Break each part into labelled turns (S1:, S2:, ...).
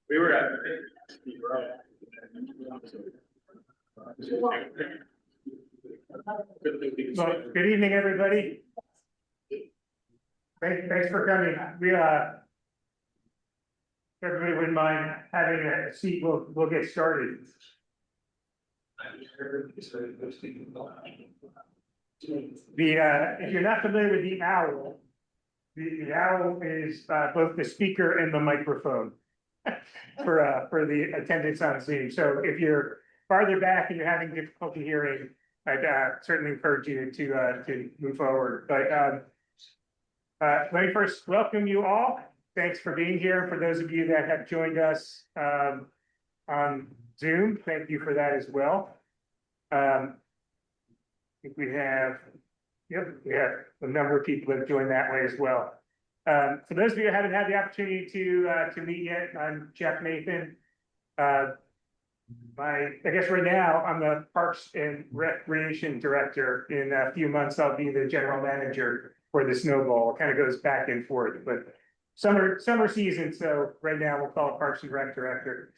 S1: We were at.
S2: Well, good evening, everybody. Thanks for coming. Everybody wouldn't mind having a seat. We'll get started. If you're not familiar with the owl, the owl is both the speaker and the microphone for the attendance on Zoom. So if you're farther back and you're having difficulty hearing, I'd certainly encourage you to move forward. But let me first welcome you all. Thanks for being here. For those of you that have joined us on Zoom, thank you for that as well. I think we have a number of people that have joined that way as well. For those of you who haven't had the opportunity to meet yet, I'm Jeff Nathan. I guess right now I'm the Parks and Recreation Director. In a few months, I'll be the General Manager for the Snowball. It kind of goes back and forth, but summer season. So right now we'll call it Parks and Rec Director.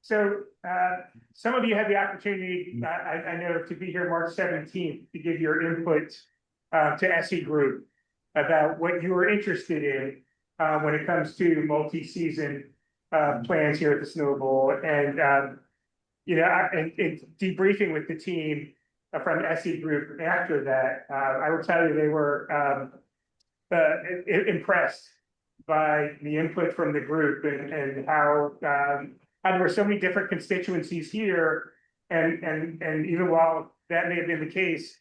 S2: Some of you had the opportunity, I know, to be here March 17th to give your input to SE Group about what you were interested in when it comes to multi-season plans here at the Snowball, and debriefing with the team from SE Group after that. I will tell you they were impressed by the input from the group and how there were so many different constituencies here, and even while that may have been the case,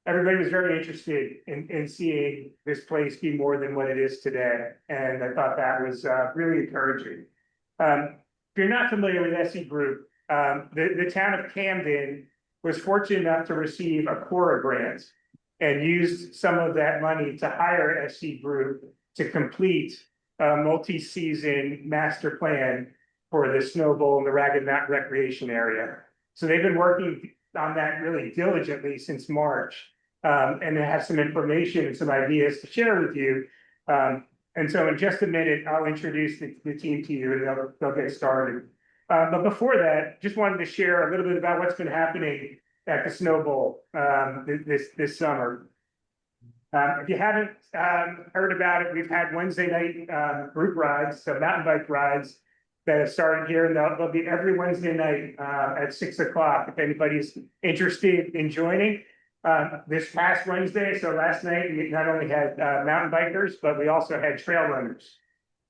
S2: everybody was very interested in seeing this place be more than what it is today, and I thought that was really encouraging. If you're not familiar with SE Group, the town of Camden was fortunate enough to receive a Cora grant and used some of that money to hire SE Group to complete a multi-season master plan for the Snowball and the Ragged Mountain recreation area. So they've been working on that really diligently since March, and they have some information and some ideas to share with you. And so in just a minute, I'll introduce the team to you and they'll get started. But before that, just wanted to share a little bit about what's been happening at the Snowball this summer. If you haven't heard about it, we've had Wednesday night group rides, so mountain bike rides that have started here, and they'll be every Wednesday night at 6 o'clock if anybody's interested in joining. This past Wednesday, so last night, we not only had mountain bikers, but we also had trail runners.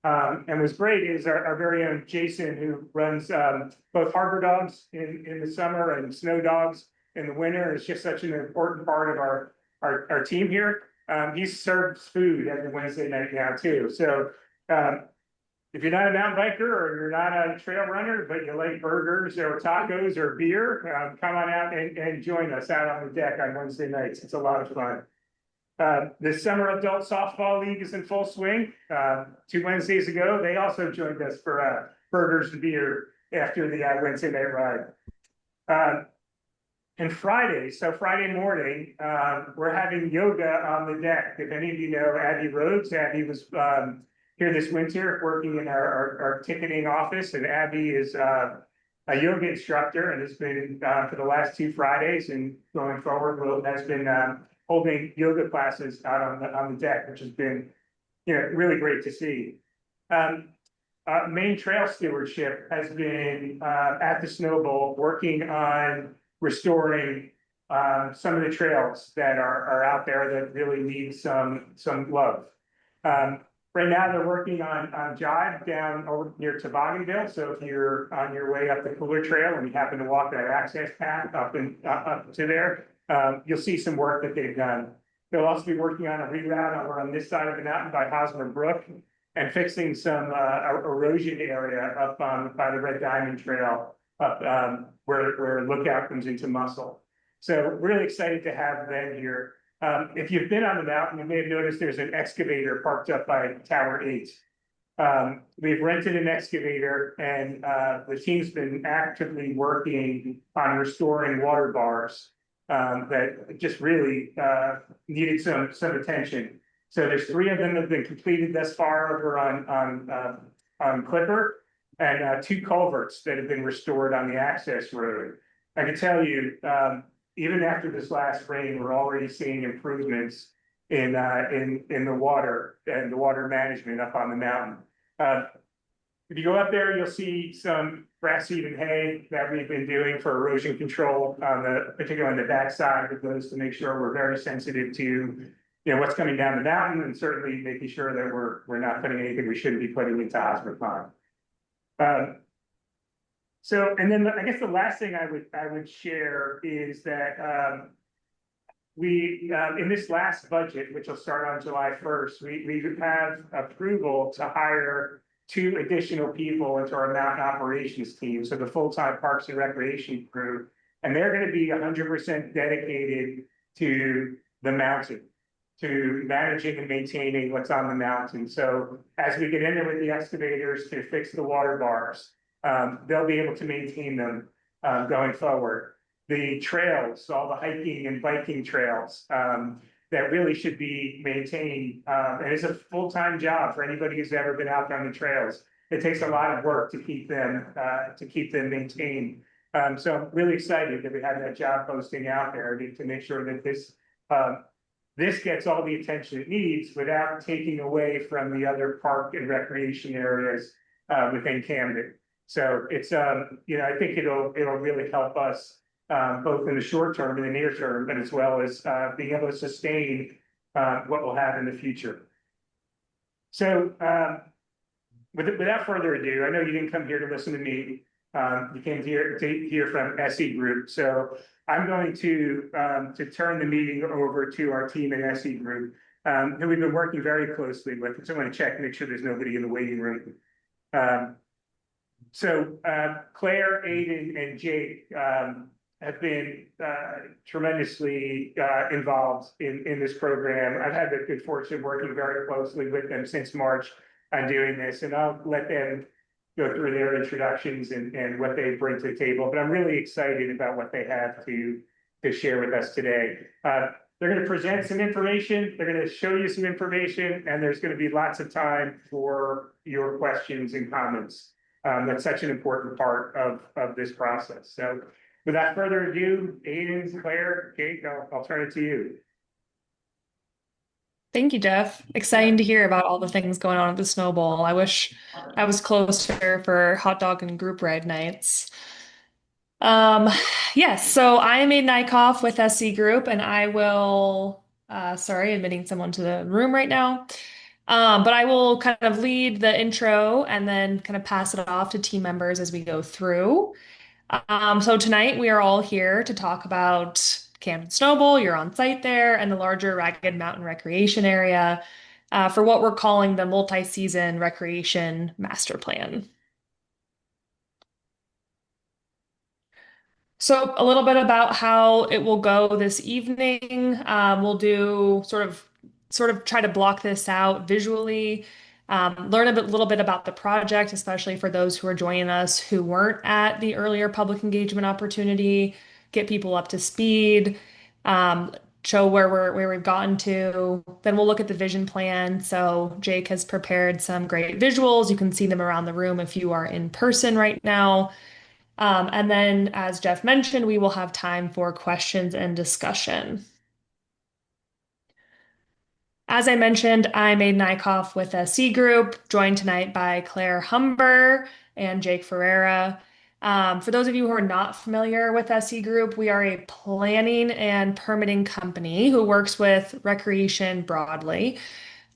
S2: And what's great is our very own Jason, who runs both harbor dogs in the summer and snow dogs in the winter. It's just such an important part of our team here. He serves food every Wednesday night now too. So if you're not a mountain biker or you're not a trail runner, but you like burgers or tacos or beer, come on out and join us out on the deck on Wednesday nights. It's a lot of fun. The Summer Adult Softball League is in full swing. 2 Wednesdays ago, they also joined us for burgers and beer after the Wednesday night ride. And Friday, so Friday morning, we're having yoga on the deck. If any of you know Abby Rhodes, Abby was here this winter working in our ticketing office, and Abby is a yoga instructor and has been for the last 2 Fridays and going forward has been holding yoga classes out on the deck, which has been really great to see. Main Trail Stewardship has been at the Snow Bowl working on restoring some of the trails that are out there that really need some love. Right now, they're working on Jive down over near Tobogganville. So if you're on your way up the Cooler Trail and you happen to walk that access path up to there, you'll see some work that they've done. They'll also be working on a reroute over on this side of the mountain by Hosmer Brook and fixing some erosion area up by the Red Diamond Trail up where Lookout comes into Muscle. So really excited to have them here. If you've been on the mountain, you may have noticed there's an excavator parked up by Tower 8. We've rented an excavator and the team's been actively working on restoring water bars that just really needed some attention. So there's 3 of them that have been completed thus far over on Clipper, and 2 culverts that have been restored on the access road. I can tell you, even after this last rain, we're already seeing improvements in the water and the water management up on the mountain. If you go up there, you'll see some grass seed and hay that we've been doing for erosion control particularly on the backside of those, to make sure we're very sensitive to what's coming down the mountain, and certainly making sure that we're not putting anything we shouldn't be putting into Hosmer Pond. And then I guess the last thing I would share is that we in this last budget, which will start on July 1st, we have approval to hire 2 additional people into our mountain operations team, so the full-time Parks and Recreation crew, and they're going to be 100% dedicated to the mountain, to managing and maintaining what's on the mountain. So as we get in there with the excavators to fix the water bars, they'll be able to maintain them going forward. The trails, all the hiking and biking trails that really should be maintained, and it's a full-time job for anybody who's ever been out there on the trails. It takes a lot of work to keep them maintained. So I'm really excited that we have that job posting out there to make sure that this gets all the attention it needs without taking away from the other park and recreation areas within Camden. So it's I think it'll really help us both in the short term and the near term, but as well as being able to sustain what we'll have in the future. So without further ado, I know you didn't come here to listen to me. You came here to hear from SE Group. So I'm going to turn the meeting over to our team at SE Group, who we've been working very closely with. So I'm going to check, make sure there's nobody in the waiting room. So Claire, Aiden, and Jake have been tremendously involved in this program. I've had the good fortune of working very closely with them since March on doing this, and I'll let them go through their introductions and what they bring to the table. But I'm really excited about what they have to share with us today. They're going to present some information, they're going to show you some information, and there's going to be lots of time for your questions and comments. That's such an important part of this process. So without further ado, Aiden, Claire, Jake, I'll turn it to you.
S3: Thank you, Jeff. Exciting to hear about all the things going on at the Snow Bowl. I wish I was closer for hot dog and group ride nights. Um, yes, so I am Aiden Nykoff with SC Group, and I will, sorry, admitting someone to the room right now. But I will kind of lead the intro and then kind of pass it off to team members as we go through. So tonight we are all here to talk about Camden Snowball. You're on site there, and the larger Ragged Mountain Recreation Area for what we're calling the multi-season recreation master plan. So a little bit about how it will go this evening. We'll do sort of try to block this out visually, learn little bit about the project, especially for those who are joining us who weren't at the earlier public engagement opportunity, get people up to speed, um, show where we've gotten to. Then we'll look at the vision plan. So Jake has prepared some great visuals. You can see them around the room if you are in person right now. And then, as Jeff mentioned, we will have time for questions and discussion. As I mentioned, I'm Aiden Nykoff with a C Group, joined tonight by Claire Humber and Jake Ferreira. For those of you who are not familiar with SE Group, we are a planning and permitting company who works with recreation broadly.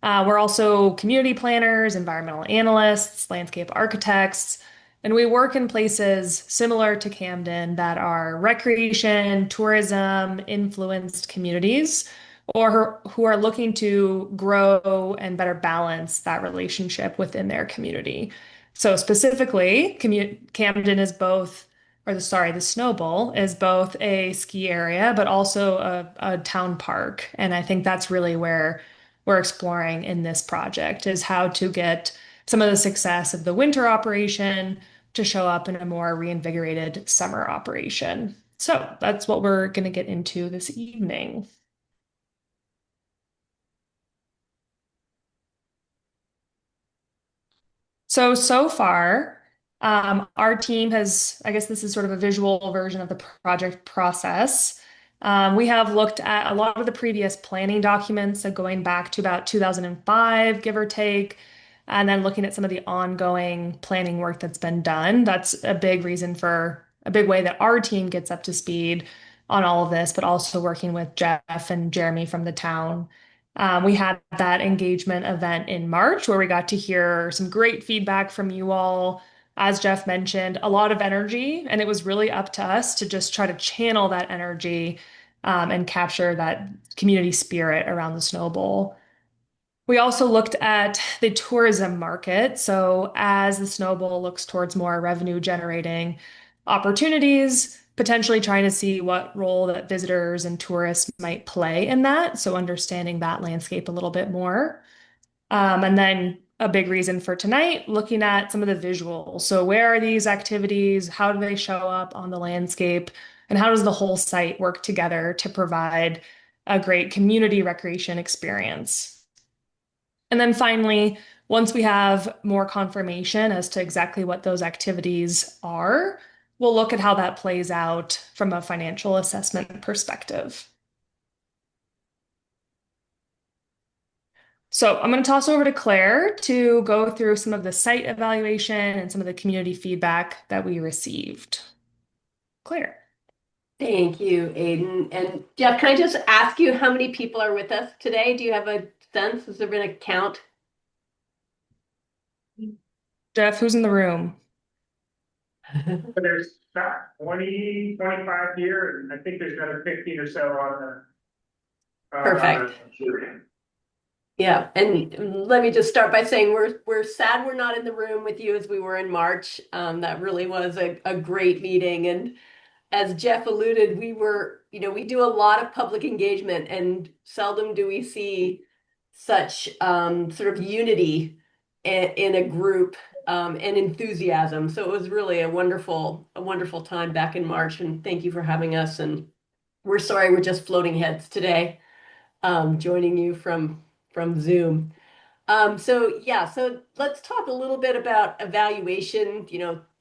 S3: We're also community planners, environmental analysts, landscape architects, and we work in places similar to Camden that are recreation, tourism, influenced communities, or who are looking to grow and better balance that relationship within their community. So specifically, Camden is both, the Snow Bowl is both a ski area, but also a town park. And I think that's really where we're exploring in this project is how to get some of the success of the winter operation to show up in a more reinvigorated summer operation. So that's what we're going to get into this evening. So far, our team has, I guess this is sort of a visual version of the project process. We have looked at a lot of the previous planning documents, so going back to about 2005, give or take, and then looking at some of the ongoing planning work that's been done. That's a big way that our team gets up to speed on all of this, but also working with Jeff and Jeremy from the town. We had that engagement event in March where we got to hear some great feedback from you all. As Jeff mentioned, a lot of energy, and it was really up to us to just try to channel that energy and capture that community spirit around the Snow Bowl. We also looked at the tourism market. So, as the Snow Bowl looks towards more revenue generating opportunities, potentially trying to see what role that visitors and tourists might play in that. So, understanding that landscape a little bit more. And then a big reason for tonight, looking at some of the visuals. So, where are these activities? How do they show up on the landscape? And how does the whole site work together to provide a great community recreation experience? And then finally, once we have more confirmation as to exactly what those activities are, we'll look at how that plays out from a financial assessment perspective. So I'm going to toss over to Claire to go through some of the site evaluation and some of the community feedback that we received. Claire.
S4: Thank you, Aiden. And Jeff, can I just ask you how many people are with us today? Do you have a sense? Has there been a count?
S3: Jeff, who's in the room?
S2: There's about 20, 25 here, and I think there's another 15 or so on the.
S4: Perfect. Yeah, and let me just start by saying we're sad we're not in the room with you as we were in March. That really was a great meeting. And as Jeff alluded, we do a lot of public engagement and seldom do we see such sort of unity in a group and enthusiasm. So it was really a wonderful time back in March. And thank you for having us. And we're sorry we're just floating heads today, joining you from Zoom. So let's talk a little bit about evaluation.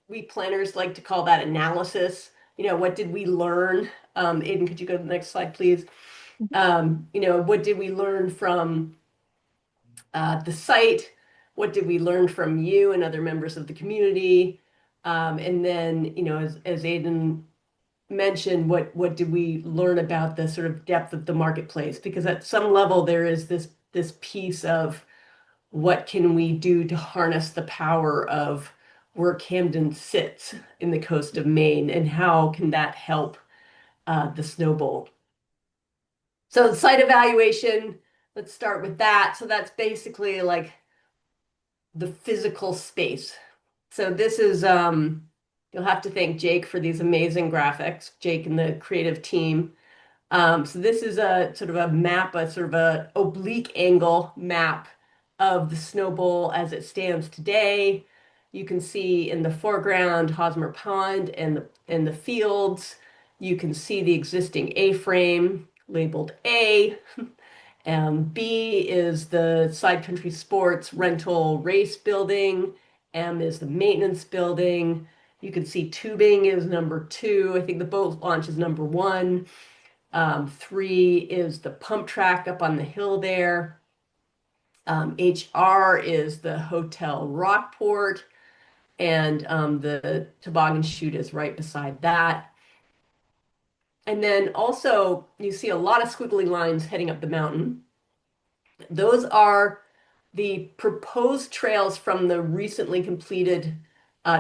S4: We planners like to call that analysis. What did we learn? Aiden, could you go to the next slide, please? What did we learn from the site? What did we learn from you and other members of the community? And then, as Aiden mentioned, what did we learn about the sort of depth of the marketplace? Because at some level, there is this piece of what can we do to harness the power of where Camden sits in the coast of Maine, and how can that help the Snow Bowl? So the site evaluation, let's start with that. So that's basically like the physical space. So this is, you'll have to thank Jake for these amazing graphics, Jake and the creative team. So this is a sort of a map, a sort of a oblique angle map of the Snow Bowl as it stands today. You can see in the foreground Hosmer Pond and the fields. You can see the existing A-frame labeled A. B is the Side Country Sports Rental Race Building. M is the maintenance building. You can see tubing is number 2. I think the boat launch is number 1. 3 is the pump track up on the hill there. HR is the Hotel Rockport, and the toboggan chute is right beside that. And then also you see a lot of squiggly lines heading up the mountain. Those are the proposed trails from the recently completed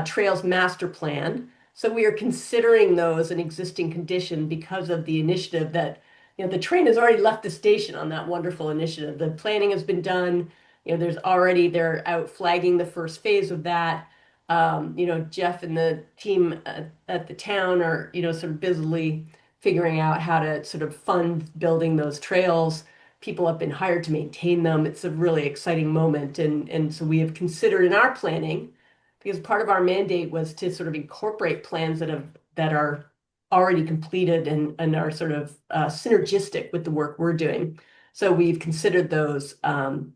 S4: Trails Master Plan. So we are considering those an existing condition because of the initiative that, the train has already left the station on that wonderful initiative. The planning has been done. They're out flagging the first phase of that. Jeff and the team at the town are, sort of busily figuring out how to sort of fund building those trails. People have been hired to maintain them. It's a really exciting moment. And so we have considered in our planning, because part of our mandate was to sort of incorporate plans that are already completed and are sort of synergistic with the work we're doing. So we've considered those an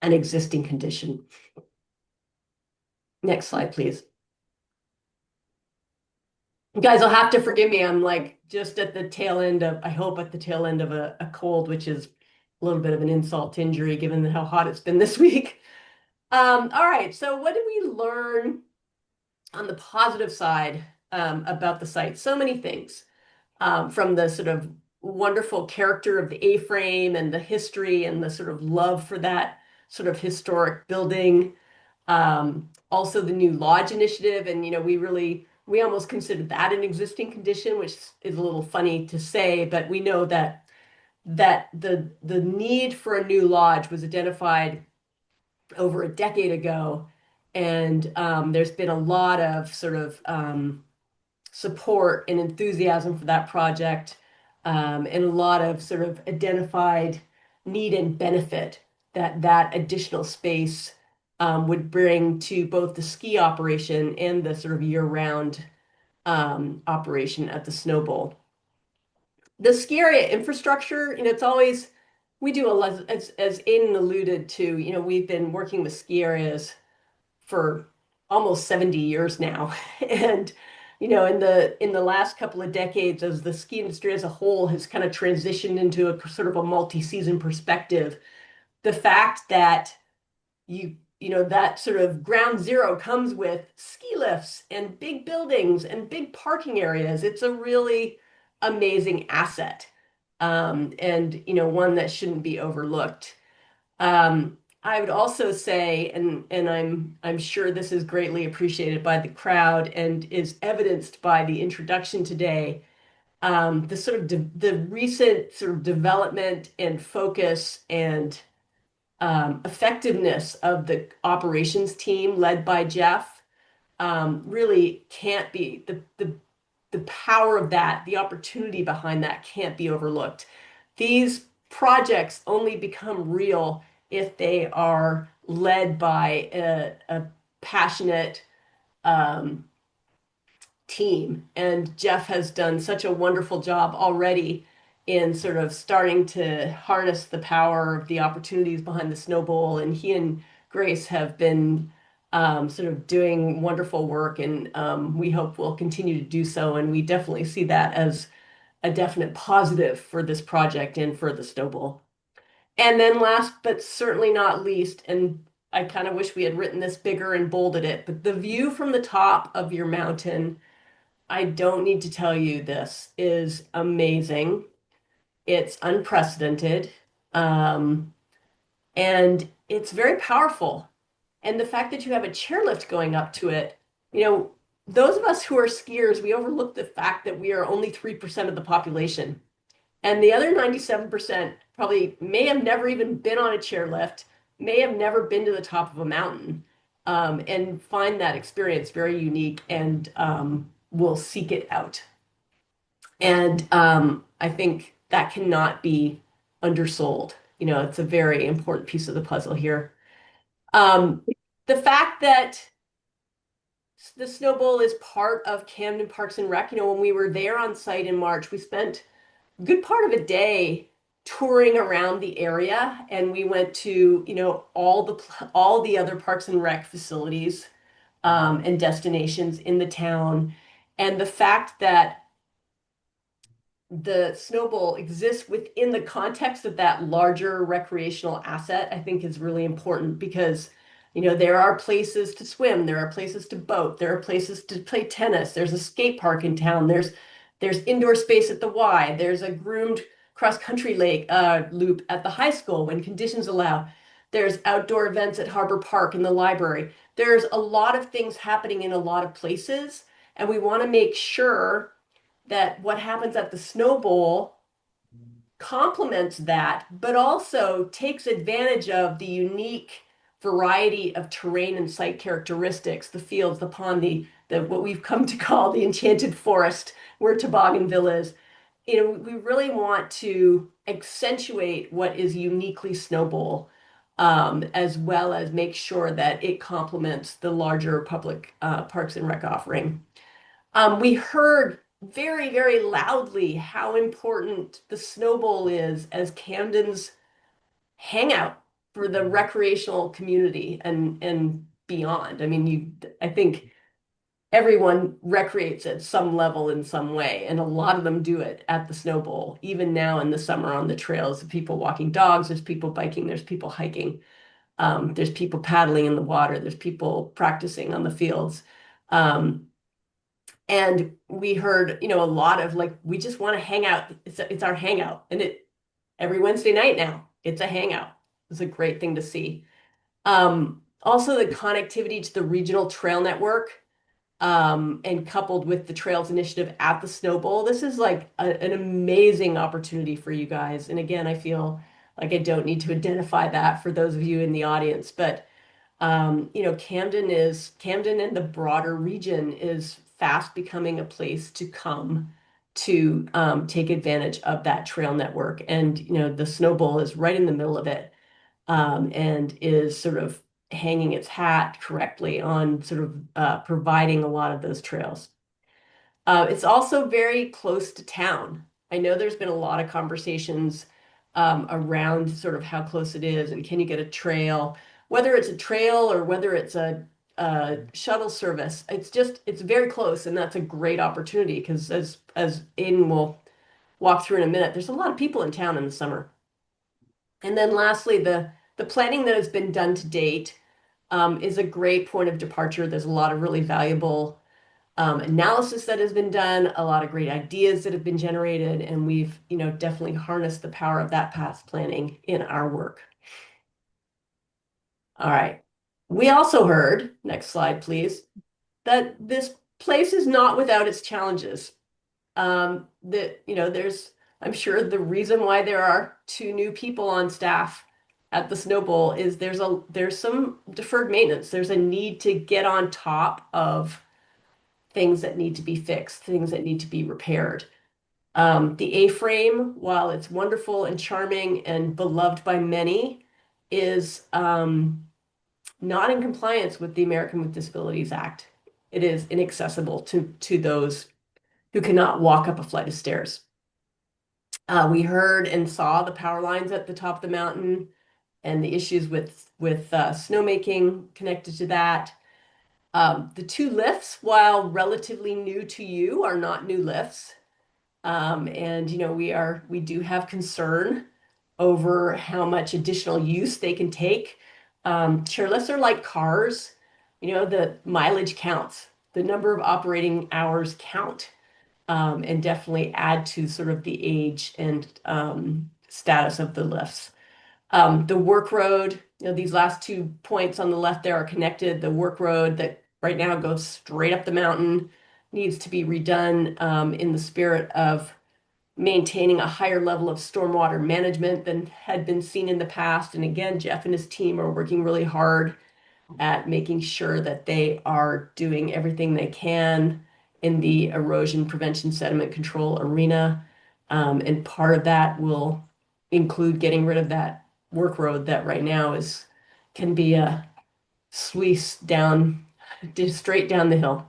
S4: existing condition. Next slide, please. You guys will have to forgive me. I'm like just at the tail end of, I hope at the tail end of a cold, which is a little bit of an insult to injury given how hot it's been this week. All right, so what did we learn on the positive side about the site? So many things, from the sort of wonderful character of the A-frame and the history and the sort of love for that sort of historic building. Also the new lodge initiative, and we almost considered that an existing condition, which is a little funny to say, but we know that the need for a new lodge was identified over a decade ago, and there's been a lot of sort of support and enthusiasm for that project, and a lot of sort of identified need and benefit that additional space would bring to both the ski operation and the sort of year-round operation at the Snow Bowl. The ski area infrastructure, it's always, we do a lot, as Aiden alluded to, we've been working with ski areas for almost 70 years now. And, in the last couple of decades, as the ski industry as a whole has kind of transitioned into a sort of a multi-season perspective, the fact that that sort of ground zero comes with ski lifts and big buildings and big parking areas. It's a really amazing asset, and one that shouldn't be overlooked. I would also say, and I'm sure this is greatly appreciated by the crowd and is evidenced by the introduction today, the sort of the recent sort of development and focus and effectiveness of the operations team led by Jeff, really can't be the power of that, the opportunity behind that can't be overlooked. These projects only become real if they are led by a passionate team. And Jeff has done such a wonderful job already in sort of starting to harness the power of the opportunities behind the Snow Bowl. And he and Grace have been sort of doing wonderful work, and we hope we'll continue to do so. And we definitely see that as a definite positive for this project and for the Snow Bowl. And then last but certainly not least, and I kind of wish we had written this bigger and bolded it, but the view from the top of your mountain, I don't need to tell you this, is amazing. It's unprecedented, and it's very powerful. And the fact that you have a chairlift going up to it, those of us who are skiers, we overlook the fact that we are only 3% of the population. And the other 97% probably may have never even been on a chairlift, may have never been to the top of a mountain, and find that experience very unique and will seek it out. And I think that cannot be undersold. It's a very important piece of the puzzle here. The fact that the Snow Bowl is part of Camden Parks and Rec. When we were there on site in March, we spent a good part of a day touring around the area, and we went to, all the other Parks and Rec facilities and destinations in the town. And the fact that the Snow Bowl exists within the context of that larger recreational asset, I think is really important because, there are places to swim, there are places to boat, there are places to play tennis, there's a skate park in town, there's indoor space at the Y, there's a groomed cross-country lake loop at the high school when conditions allow. There's outdoor events at Harbor Park and the library. There's a lot of things happening in a lot of places, and we want to make sure that what happens at the Snow Bowl complements that, but also takes advantage of the unique variety of terrain and site characteristics, the fields, the pond, the what we've come to call the enchanted forest, where Tobogganville is. We really want to accentuate what is uniquely Snow Bowl, as well as make sure that it complements the larger public Parks and Rec offering. We heard very, very loudly how important the Snow Bowl is as Camden's hangout for the recreational community and beyond. I think everyone recreates at some level in some way, and a lot of them do it at the Snow Bowl. Even now in the summer on the trails, people walking dogs, there's people biking, there's people hiking, there's people paddling in the water, there's people practicing on the fields. And we heard, a lot of like, we just want to hang out. It's our hangout. And every Wednesday night now, it's a hangout. It's a great thing to see. Also the connectivity to the regional trail network, and coupled with the Trails Initiative at the Snow Bowl. This is like an amazing opportunity for you guys. And again, I feel like I don't need to identify that for those of you in the audience, but Camden and the broader region is fast becoming a place to come to take advantage of that trail network. And, the Snow Bowl is right in the middle of it, and is sort of hanging its hat correctly on sort of providing a lot of those trails. It's also very close to town. I know there's been a lot of conversations around sort of how close it is and can you get a trail, whether it's a trail or whether it's a shuttle service. It's very close, and that's a great opportunity because as Aiden will walk through in a minute, there's a lot of people in town in the summer. And then lastly, the planning that has been done to date is a great point of departure. There's a lot of really valuable analysis that has been done, a lot of great ideas that have been generated, and we've definitely harnessed the power of that past planning in our work. All right. We also heard, next slide, please, that this place is not without its challenges. I'm sure the reason why there are 2 new people on staff at the Snow Bowl is there's some deferred maintenance. There's a need to get on top of things that need to be fixed, things that need to be repaired. The A-frame, while it's wonderful and charming and beloved by many, is not in compliance with the American with Disabilities Act. It is inaccessible to those who cannot walk up a flight of stairs. We heard and saw the power lines at the top of the mountain and the issues with snowmaking connected to that. The 2 lifts, while relatively new to you, are not new lifts. And we do have concern over how much additional use they can take. Chairlifts are like cars. The mileage counts, the number of operating hours count, and definitely add to sort of the age and status of the lifts. The work road these last 2 points on the left there are connected. The work road that right now goes straight up the mountain needs to be redone in the spirit of maintaining a higher level of stormwater management than had been seen in the past. And again, Jeff and his team are working really hard at making sure that they are doing everything they can in the erosion prevention sediment control arena. And part of that will include getting rid of that work road that right now can be a sluice down, straight down the hill.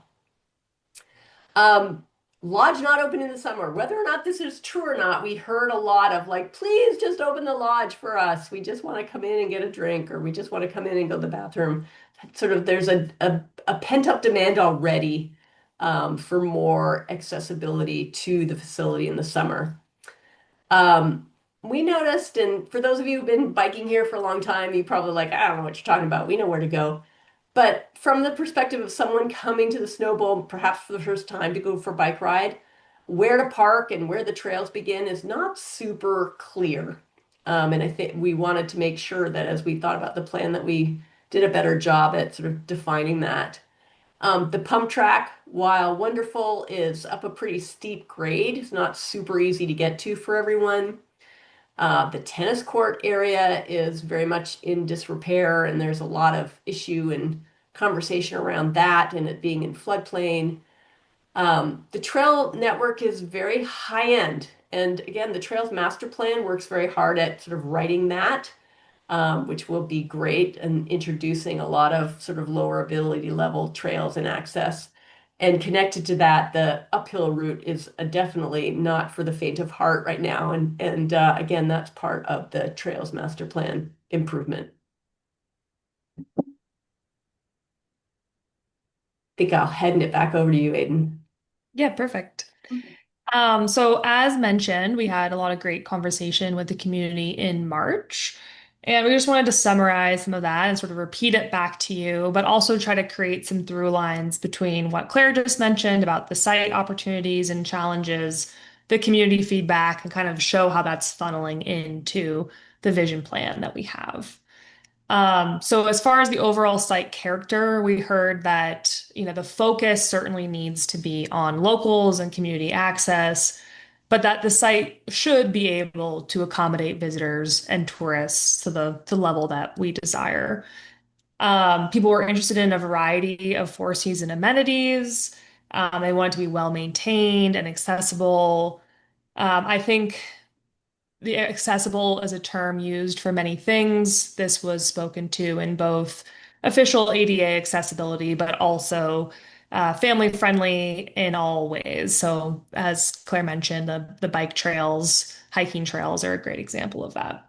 S4: Um, Lodge not open in the summer. Whether or not this is true or not, we heard a lot of like, please just open the lodge for us. We just want to come in and get a drink, or we just want to come in and go to the bathroom. Sort of there's a pent-up demand already for more accessibility to the facility in the summer. We noticed, and for those of you who've been biking here for a long time, you probably like, I don't know what you're talking about. We know where to go. But from the perspective of someone coming to the Snow Bowl, perhaps for the first time to go for a bike ride, where to park and where the trails begin is not super clear. And I think we wanted to make sure that as we thought about the plan, that we did a better job at sort of defining that. The pump track, while wonderful, is up a pretty steep grade. It's not super easy to get to for everyone. The tennis court area is very much in disrepair, and there's a lot of issue and conversation around that and it being in floodplain. The trail network is very high end. And again, the Trails Master Plan works very hard at sort of writing that, which will be great and introducing a lot of sort of lower ability level trails and access. And connected to that, the uphill route is definitely not for the faint of heart right now. And again, that's part of the Trails Master Plan improvement. I think I'll hand it back over to you, Aiden.
S3: Yeah, perfect. So as mentioned, we had a lot of great conversation with the community in March, and we just wanted to summarize some of that and sort of repeat it back to you, but also try to create some through lines between what Claire just mentioned about the site opportunities and challenges, the community feedback, and kind of show how that's funneling into the vision plan that we have. So as far as the overall site character, we heard that, the focus certainly needs to be on locals and community access, but that the site should be able to accommodate visitors and tourists to the level that we desire. People were interested in a variety of four season amenities. They want it to be well maintained and accessible. I think the accessible is a term used for many things. This was spoken to in both official ADA accessibility, but also family friendly in all ways. So, as Claire mentioned, the bike trails, hiking trails are a great example of that.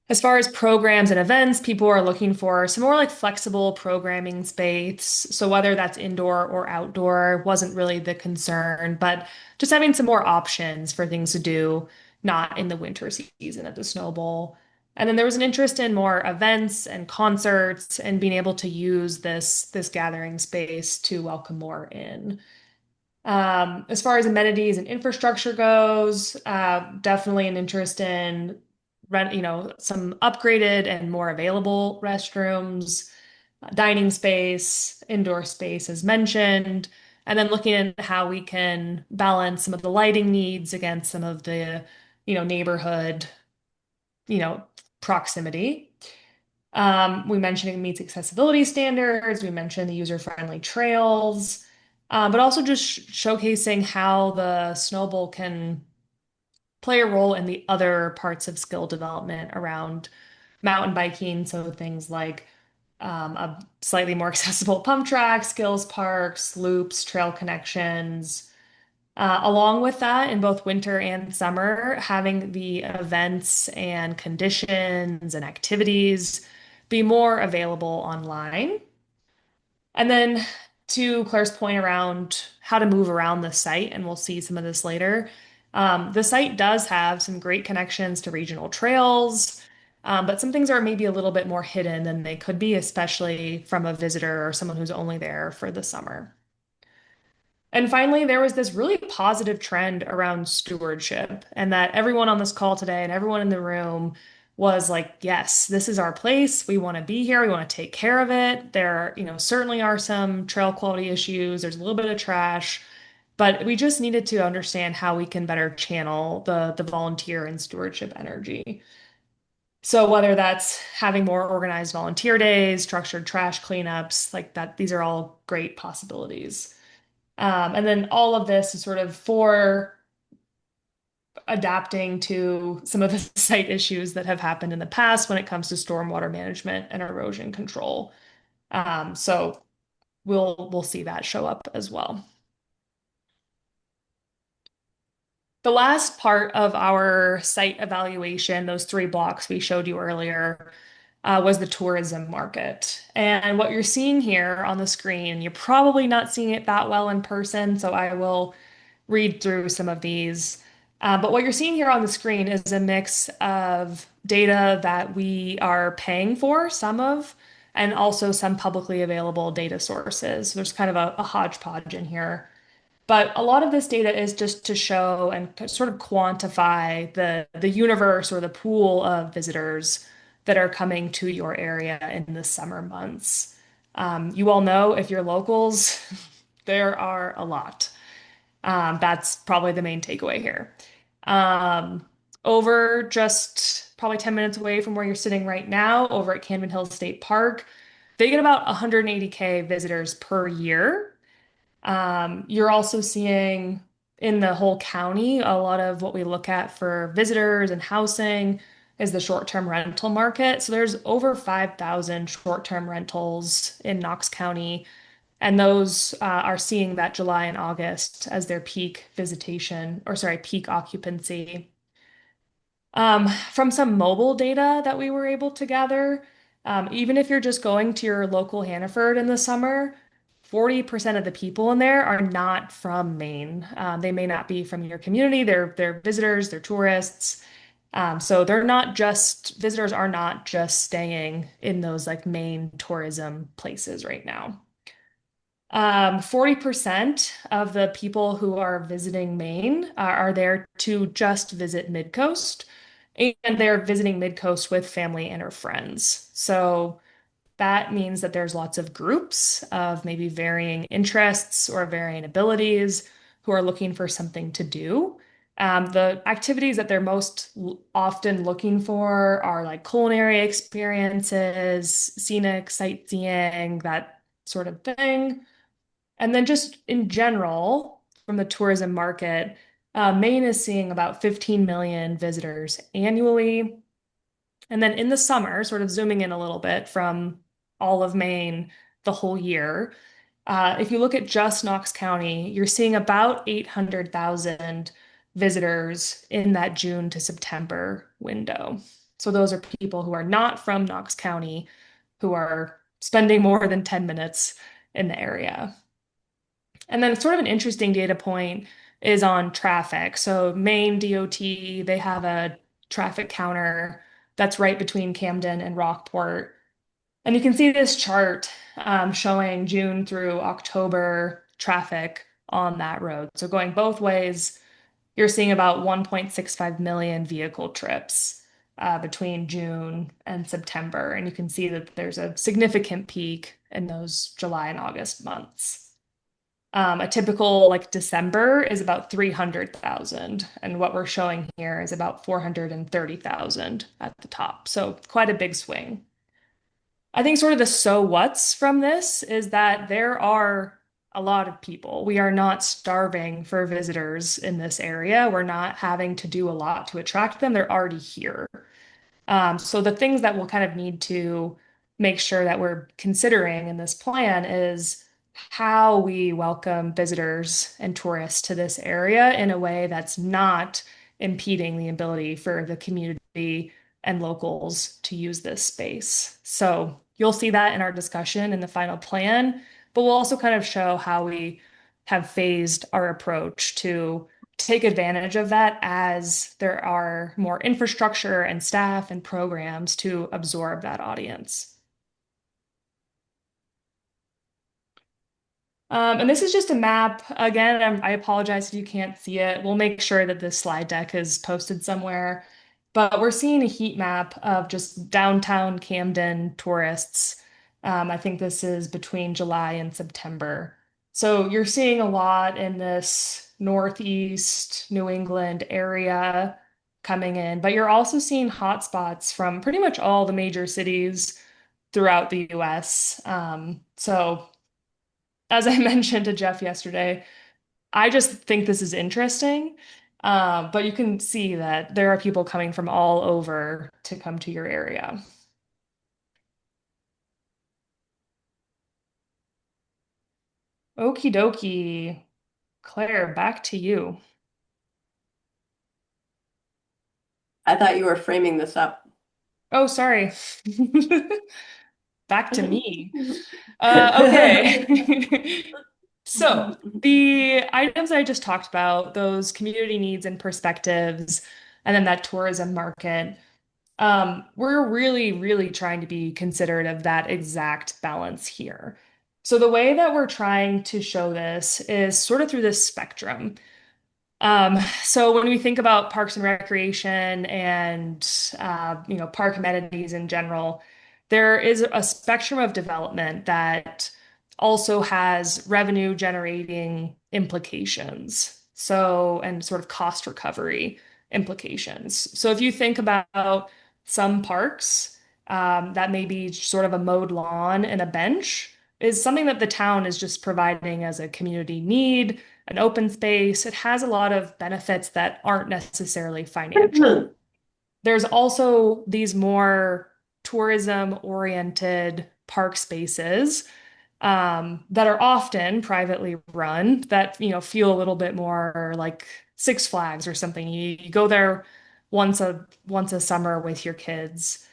S3: As far as programs and events, people are looking for some more like flexible programming space. So whether that's indoor or outdoor wasn't really the concern, but just having some more options for things to do, not in the winter season at the Snow Bowl. And then there was an interest in more events and concerts and being able to use this gathering space to welcome more in. As far as amenities and infrastructure goes, definitely an interest in some upgraded and more available restrooms, dining space, indoor space as mentioned, and then looking at how we can balance some of the lighting needs against some of the, neighborhood, you know, proximity. We mentioned it meets accessibility standards. We mentioned the user-friendly trails, but also just showcasing how the Snow Bowl can play a role in the other parts of skill development around mountain biking. So things like a slightly more accessible pump track, skills parks, loops, trail connections. Along with that, in both winter and summer, having the events and conditions and activities be more available online. And then to Claire's point around how to move around the site, and we'll see some of this later. The site does have some great connections to regional trails, but some things are maybe a little bit more hidden than they could be, especially from a visitor or someone who's only there for the summer. And finally, there was this really positive trend around stewardship, and that everyone on this call today and everyone in the room was like, yes, this is our place. We want to be here. We want to take care of it. There, certainly are some trail quality issues. There's a little bit of trash, but we just needed to understand how we can better channel the volunteer and stewardship energy. So whether that's having more organized volunteer days, structured trash cleanups, like that, these are all great possibilities. And then all of this is sort of for adapting to some of the site issues that have happened in the past when it comes to stormwater management and erosion control. So we'll see that show up as well. The last part of our site evaluation, those 3 blocks we showed you earlier, was the tourism market. And what you're seeing here on the screen, you're probably not seeing it that well in person, so I will read through some of these. But what you're seeing here on the screen is a mix of data that we are paying for, some of, and also some publicly available data sources. So there's kind of a hodgepodge in here. But a lot of this data is just to show and sort of quantify the universe or the pool of visitors that are coming to your area in the summer months. You all know if you're locals, there are a lot. That's probably the main takeaway here. Um, Over just probably 10 minutes away from where you're sitting right now, over at Camden Hills State Park, they get about 180K visitors per year. You're also seeing in the whole county a lot of what we look at for visitors and housing is the short-term rental market. So there's over 5,000 short-term rentals in Knox County, and those are seeing that July and August as their peak visitation, or sorry, peak occupancy. From some mobile data that we were able to gather, even if you're just going to your local Hannaford in the summer, 40% of the people in there are not from Maine. They may not be from your community. They're visitors, they're tourists. So they're not just visitors are not just staying in those like main tourism places right now. 40% of the people who are visiting Maine are there to just visit Midcoast, and they're visiting Midcoast with family and or friends. So that means that there's lots of groups of maybe varying interests or varying abilities who are looking for something to do. The activities that they're most often looking for are like culinary experiences, scenic sightseeing, that sort of thing. And then just in general, from the tourism market, Maine is seeing about 15 million visitors annually. And then in the summer, sort of zooming in a little bit from all of Maine the whole year, if you look at just Knox County, you're seeing about 800,000 visitors in that June to September window. So those are people who are not from Knox County who are spending more than 10 minutes in the area. And then sort of an interesting data point is on traffic. So Maine DOT, they have a traffic counter that's right between Camden and Rockport. And you can see this chart showing June through October traffic on that road. So going both ways, you're seeing about 1.65 million vehicle trips between June and September. And you can see that there's a significant peak in those July and August months. A typical like December is about 300,000, and what we're showing here is about 430,000 at the top. So quite a big swing. I think sort of the so what's from this is that there are a lot of people. We are not starving for visitors in this area. We're not having to do a lot to attract them. They're already here. So the things that we'll kind of need to make sure that we're considering in this plan is how we welcome visitors and tourists to this area in a way that's not impeding the ability for the community and locals to use this space. So you'll see that in our discussion in the final plan, but we'll also kind of show how we have phased our approach to take advantage of that as there are more infrastructure and staff and programs to absorb that audience. And this is just a map. Again, I apologize if you can't see it. We'll make sure that this slide deck is posted somewhere. But we're seeing a heat map of just downtown Camden tourists. I think this is between July and September. So you're seeing a lot in this Northeast New England area coming in, but you're also seeing hotspots from pretty much all the major cities throughout the US. So, as I mentioned to Jeff yesterday, I just think this is interesting. But you can see that there are people coming from all over to come to your area. Okie dokie. Claire, back to you.
S4: I thought you were framing this up.
S3: Oh, sorry. Back to me. Okay. So, the items I just talked about, those community needs and perspectives, and then that tourism market, we're really, really trying to be considerate of that exact balance here. So, the way that we're trying to show this is sort of through this spectrum. So when we think about parks and recreation and park amenities in general, there is a spectrum of development that also has revenue generating implications. So and sort of cost recovery implications. So if you think about some parks that may be sort of a mowed lawn and a bench is something that the town is just providing as a community need an open space. It has a lot of benefits that aren't necessarily financial. There's also these more tourism oriented park spaces that are often privately run that feel a little bit more like Six Flags or something. You go there once a summer with your kids.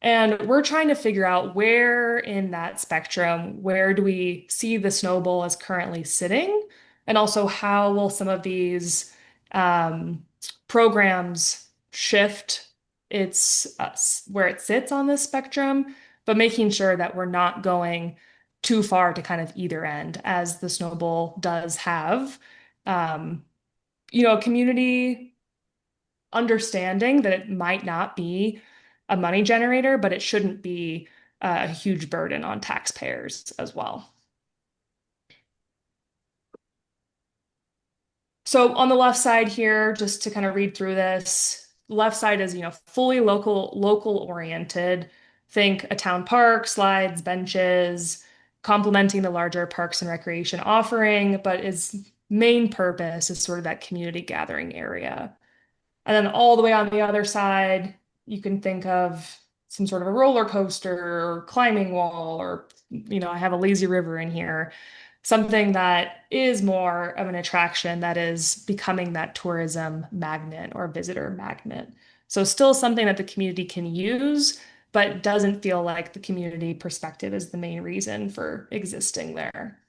S3: And we're trying to figure out where in that spectrum, where do we see the snowball as currently sitting? And also, how will some of these um, programs shift where it sits on this spectrum, but making sure that we're not going too far to kind of either end, as the snowball does have. Um, a community understanding that it might not be a money generator, but it shouldn't be a huge burden on taxpayers as well. So on the left side here, just to kind of read through this, left side is, fully local oriented. Think a town park, slides, benches, complementing the larger parks and recreation offering, but its main purpose is sort of that community gathering area. And then all the way on the other side, you can think of some sort of a roller coaster or climbing wall, or, I have a lazy river in here, something that is more of an attraction that is becoming that tourism magnet or visitor magnet. So, still something that the community can use, but doesn't feel like the community perspective is the main reason for existing there.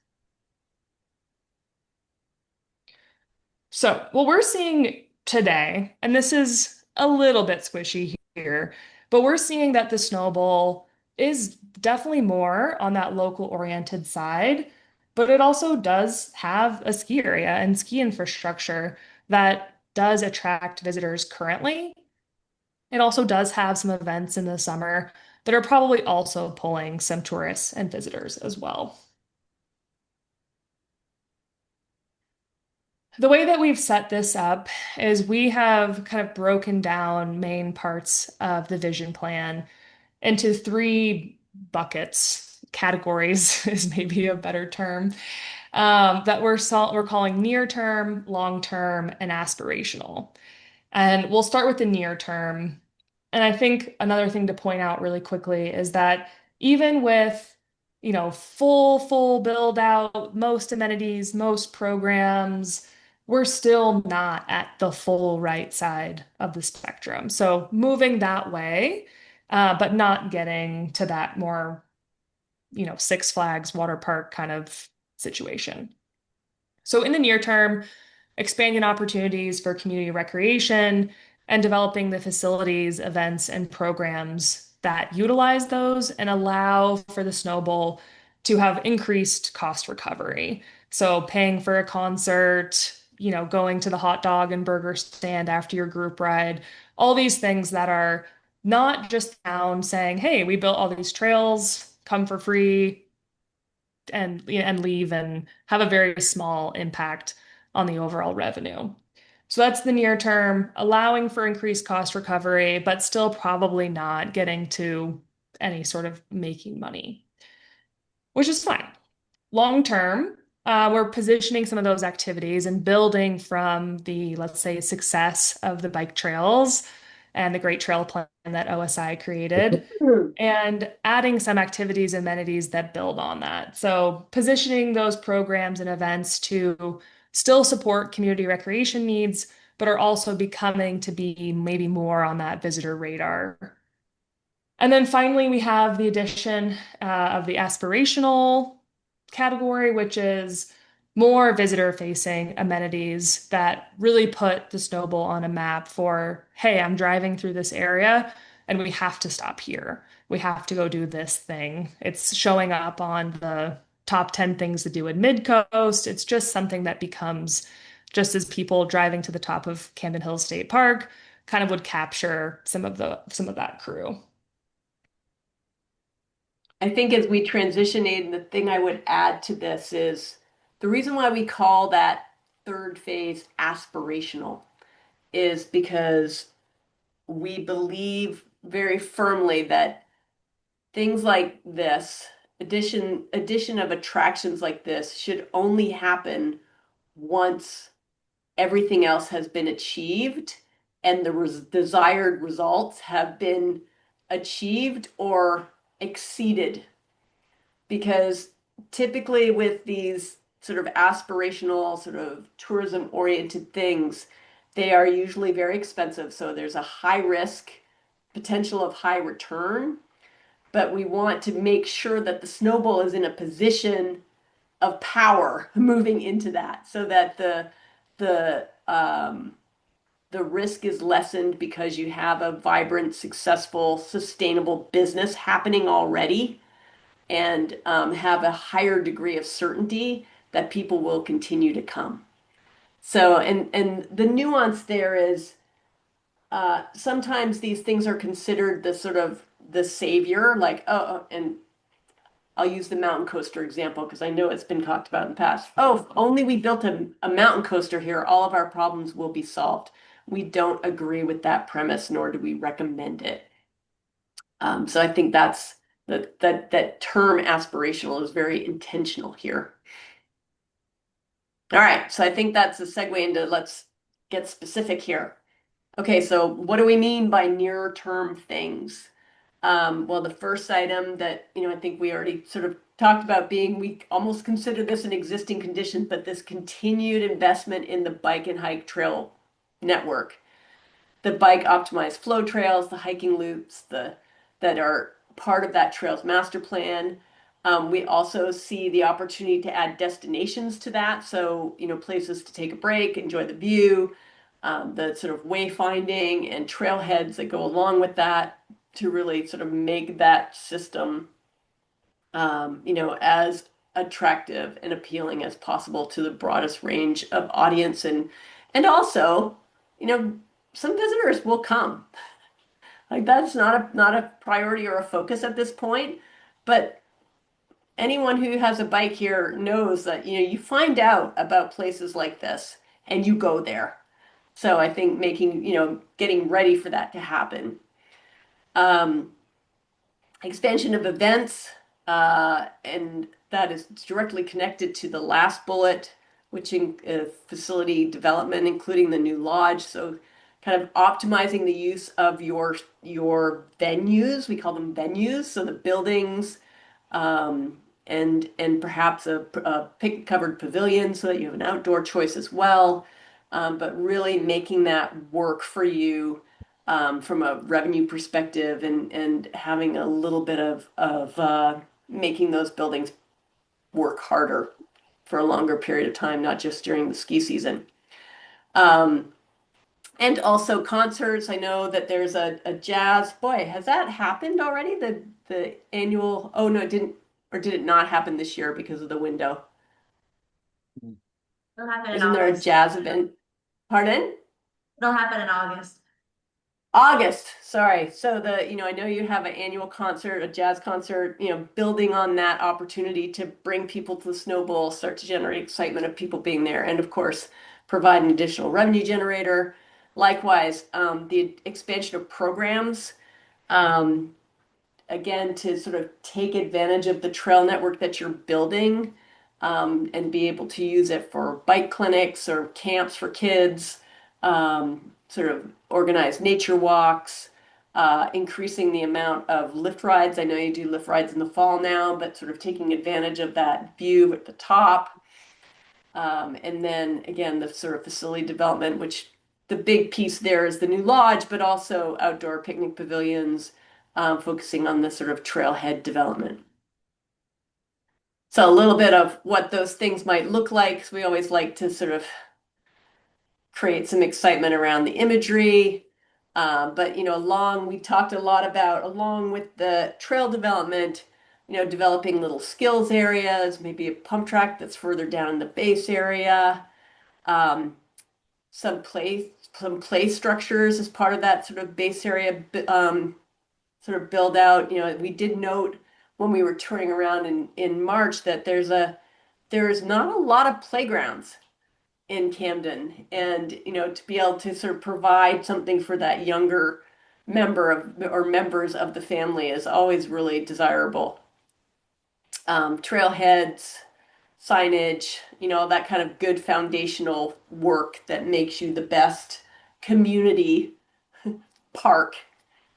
S3: So, what we're seeing today, and this is a little bit squishy here, but we're seeing that the snowball is definitely more on that local oriented side, but it also does have a ski area and ski infrastructure that does attract visitors currently. It also does have some events in the summer that are probably also pulling some tourists and visitors as well. The way that we've set this up is we have kind of broken down main parts of the vision plan into three buckets. Categories is maybe a better term, that we're calling near term, long term, and aspirational. And we'll start with the near term. And I think another thing to point out really quickly is that even with, full build out, most amenities, most programs, we're still not at the full right side of the spectrum. So moving that way, but not getting to that more, Six Flags water park kind of situation. So in the near term, expanding opportunities for community recreation and developing the facilities, events, and programs that utilize those and allow for the snowball to have increased cost recovery. So paying for a concert, going to the hot dog and burger stand after your group ride, all these things that are not just town saying, hey, we built all these trails, come for free and leave and have a very small impact on the overall revenue. So that's the near term, allowing for increased cost recovery, but still probably not getting to any sort of making money, which is fine. Long term, we're positioning some of those activities and building from the, let's say, success of the bike trails and the great trail plan that OSI created, and adding some activities and amenities that build on that. So, positioning those programs and events to still support community recreation needs, but are also becoming to be maybe more on that visitor radar. And then finally, we have the addition of the aspirational category, which is more visitor facing amenities that really put the Snowball on a map for, hey, I'm driving through this area and we have to stop here. We have to go do this thing. It's showing up on the top 10 things to do in Mid-Coast. It's just something that becomes, just as people driving to the top of Camden Hills State Park kind of would capture some of that crew.
S4: I think as we transition, Aiden, the thing I would add to this is the reason why we call that third phase aspirational is because we believe very firmly that things like this, addition of attractions like this should only happen once everything else has been achieved and the desired results have been achieved or exceeded. Because typically with these sort of aspirational, sort of tourism oriented things, they are usually very expensive. So there's a high risk, potential of high return. But we want to make sure that the snowball is in a position of power moving into that so that the risk is lessened because you have a vibrant, successful, sustainable business happening already and have a higher degree of certainty that people will continue to come. So, and the nuance there is sometimes these things are considered the sort of the savior, like, and I'll use the mountain coaster example because I know it's been talked about in the past. Oh, if only we built a mountain coaster here, all of our problems will be solved. We don't agree with that premise, nor do we recommend it. So I think that's that term aspirational is very intentional here. All right, so I think that's a segue into let's get specific here. Okay, so what do we mean by near term things? Well, the first item that, I think we already sort of talked about being, we almost consider this an existing condition, but this continued investment in the bike and hike trail network. The bike optimized flow trails, the hiking loops, that are part of that trails master plan. We also see the opportunity to add destinations to that. So, places to take a break, enjoy the view, the sort of wayfinding and trailheads that go along with that to really sort of make that system, as attractive and appealing as possible to the broadest range of audience. And also, some visitors will come. Like that's not a priority or a focus at this point, but anyone who has a bike here knows that you find out about places like this and you go there. So I think getting ready for that to happen. Expansion of events, and that is directly connected to the last bullet, which in facility development, including the new lodge. So kind of optimizing the use of your venues. We call them venues. So the buildings, and perhaps a picnic covered pavilion so that you have an outdoor choice as well. But really making that work for you from a revenue perspective and having a little bit of making those buildings work harder for a longer period of time, not just during the ski season. And also concerts. I know that there's a jazz. Boy, has that happened already? The annual. Oh no, it didn't. Or did it not happen this year because of the window?
S5: It'll happen in
S4: Isn't there a
S5: August.
S4: jazz event? Pardon?
S5: It'll happen in August.
S4: August, sorry. So I know you have an annual concert, a jazz concert, building on that opportunity to bring people to the Snow Bowl, start to generate excitement of people being there, and of course, provide an additional revenue generator. Likewise, the expansion of programs, um, again, to sort of take advantage of the trail network that you're building, and be able to use it for bike clinics or camps for kids, sort of organized nature walks, increasing the amount of lift rides. I know you do lift rides in the fall now, but sort of taking advantage of that view at the top. And then again, the sort of facility development, which the big piece there is the new lodge, but also outdoor picnic pavilions, focusing on the sort of trailhead development. So a little bit of what those things might look like, 'cause we always like to sort of create some excitement around the imagery. But we talked a lot about, along with the trail development, developing little skills areas, maybe a pump track that's further down in the base area, um, some play structures as part of that sort of base area, sort of build out. We did note when we were touring around in March that there's not a lot of playgrounds in Camden, and to be able to sort of provide something for that younger member of or members of the family is always really desirable. Trailheads, signage, that kind of good foundational work that makes you the best community park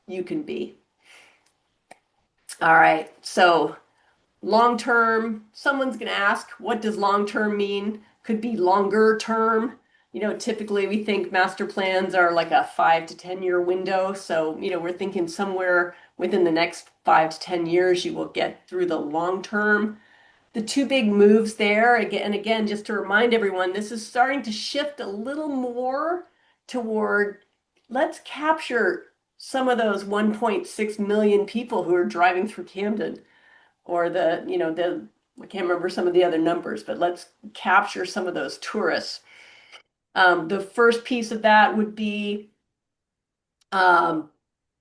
S4: you can be. All right, so long term, someone's going to ask, what does long term mean? Could be longer term. Typically we think master plans are like a 5 to 10 year window. So, we're thinking somewhere within the next 5 to 10 years, you will get through the long term. The two big moves there, again, just to remind everyone, this is starting to shift a little more toward, let's capture some of those 1.6 million people who are driving through Camden, or I can't remember some of the other numbers, but let's capture some of those tourists. The first piece of that would be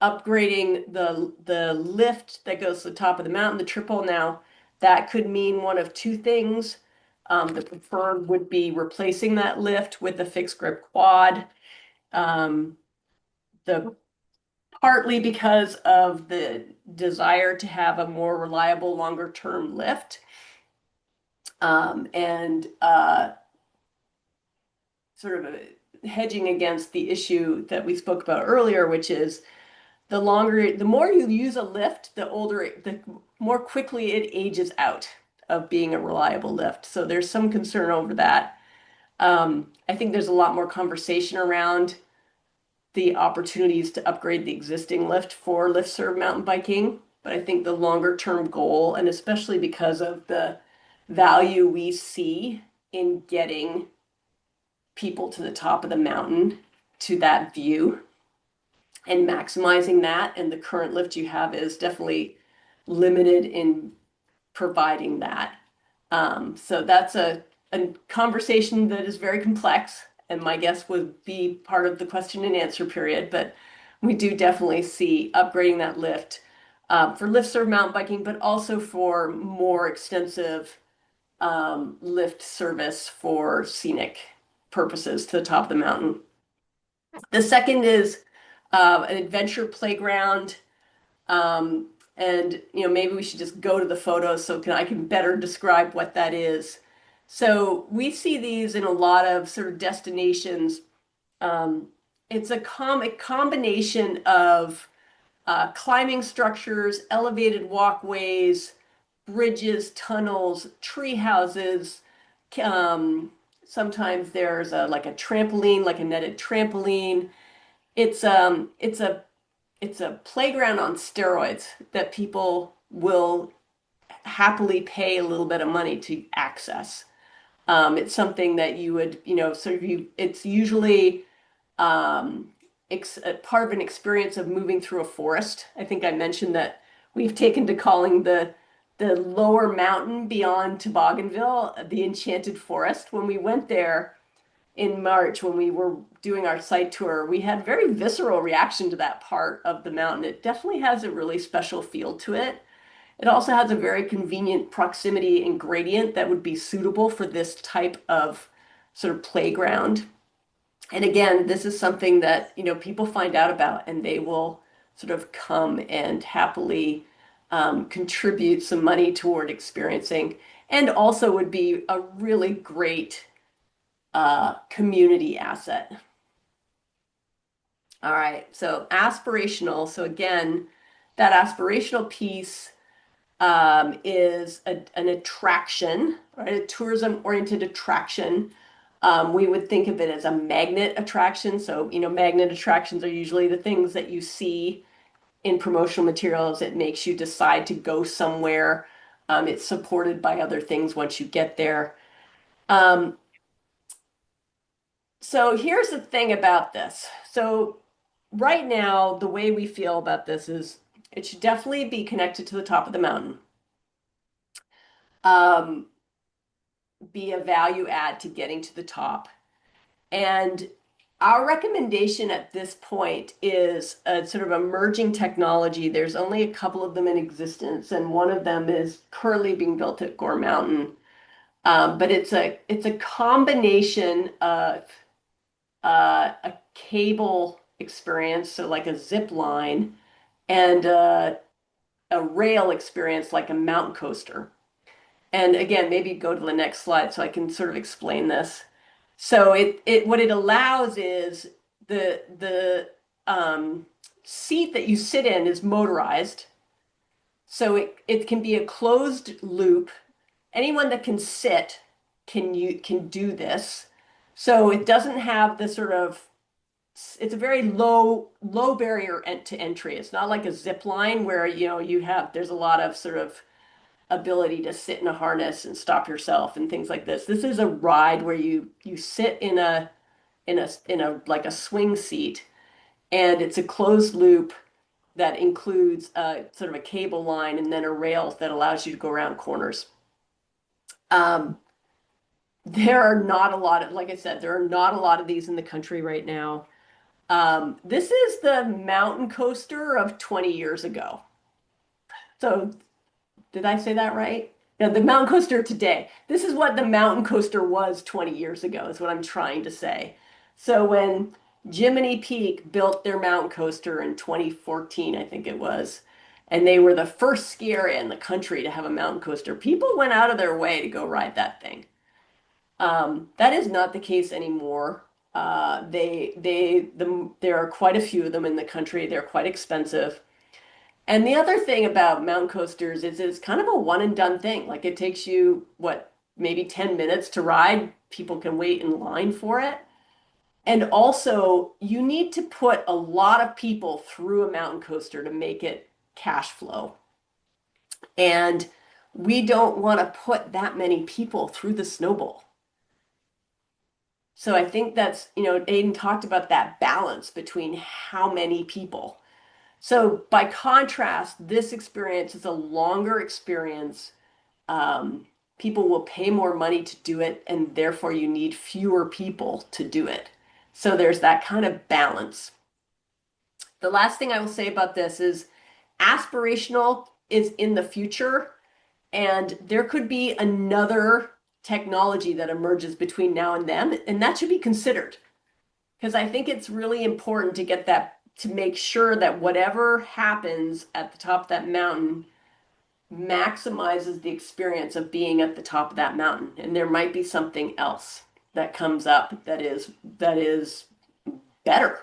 S4: upgrading the lift that goes to the top of the mountain, the triple. Now, that could mean one of two things. The preferred would be replacing that lift with a fixed grip quad. The Partly because of the desire to have a more reliable, longer term lift. And sort of hedging against the issue that we spoke about earlier, which is the more you use a lift, the more quickly it ages out of being a reliable lift. So there's some concern over that. I think there's a lot more conversation around the opportunities to upgrade the existing lift for lift serve mountain biking. But I think the longer term goal, and especially because of the value we see in getting people to the top of the mountain, to that view, and maximizing that, and the current lift you have is definitely limited in providing that. So that's a conversation that is very complex, and my guess would be part of the question and answer period, but we do definitely see upgrading that lift for lift serve mountain biking, but also for more extensive lift service for scenic purposes to the top of the mountain. The second is an adventure playground. And maybe we should just go to the photos so I can better describe what that is. So we see these in a lot of sort of destinations. It's a combination of climbing structures, elevated walkways, bridges, tunnels, tree houses. Sometimes there's like a trampoline, like a netted trampoline. It's a playground on steroids that people will happily pay a little bit of money to access. It's something that you would, it's usually part of an experience of moving through a forest. I think I mentioned that we've taken to calling the the lower mountain beyond Tobogganville, the Enchanted Forest. When we went there in March, when we were doing our site tour, we had very visceral reaction to that part of the mountain. It definitely has a really special feel to it. It also has a very convenient proximity and gradient that would be suitable for this type of sort of playground. And again, this is something that, people find out about and they will sort of come and happily contribute some money toward experiencing, and also would be a really great community asset. All right, so aspirational. So again, that aspirational piece is an attraction, right? A tourism-oriented attraction. We would think of it as a magnet attraction. So, magnet attractions are usually the things that you see in promotional materials. It makes you decide to go somewhere. It's supported by other things once you get there. So here's the thing about this. So right now, the way we feel about this is it should definitely be connected to the top of the mountain. Be a value add to getting to the top. And our recommendation at this point is a sort of emerging technology. There's only a couple of them in existence, and one of them is currently being built at Gore Mountain. But it's a combination of a cable experience, so like a zip line, and a rail experience like a mountain coaster. And again, maybe go to the next slide so I can sort of explain this. So what it allows is the seat that you sit in is motorized. So it can be a closed loop. Anyone that can sit can do this. So it doesn't have the sort of, it's a very low barrier to entry. It's not like a zip line where there's a lot of sort of ability to sit in a harness and stop yourself and things like this. This is a ride where you sit in a like a swing seat, and it's a closed loop that includes sort of a cable line and then a rail that allows you to go around corners. There are not a lot of, like I said, there are not a lot of these in the country right now. This is the mountain coaster of 20 years ago. So did I say that right? No, the mountain coaster today. This is what the mountain coaster was 20 years ago, is what I'm trying to say. So when Jiminy Peak built their mountain coaster in 2014, I think it was, and they were the first ski area in the country to have a mountain coaster, people went out of their way to go ride that thing. That is not the case anymore. There are quite a few of them in the country. They're quite expensive. And the other thing about mountain coasters is it's kind of a one and done thing. Like it takes you, maybe 10 minutes to ride. People can wait in line for it. And also, you need to put a lot of people through a mountain coaster to make it cash flow. And we don't want to put that many people through the snowball. So I think that's, Aiden talked about that balance between how many people. So by contrast, this experience is a longer experience. People will pay more money to do it, and therefore you need fewer people to do it. So there's that kind of balance. The last thing I will say about this is aspirational is in the future, and there could be another technology that emerges between now and then, and that should be considered. Because I think it's really important to get that, to make sure that whatever happens at the top of that mountain maximizes the experience of being at the top of that mountain. And there might be something else that comes up that is better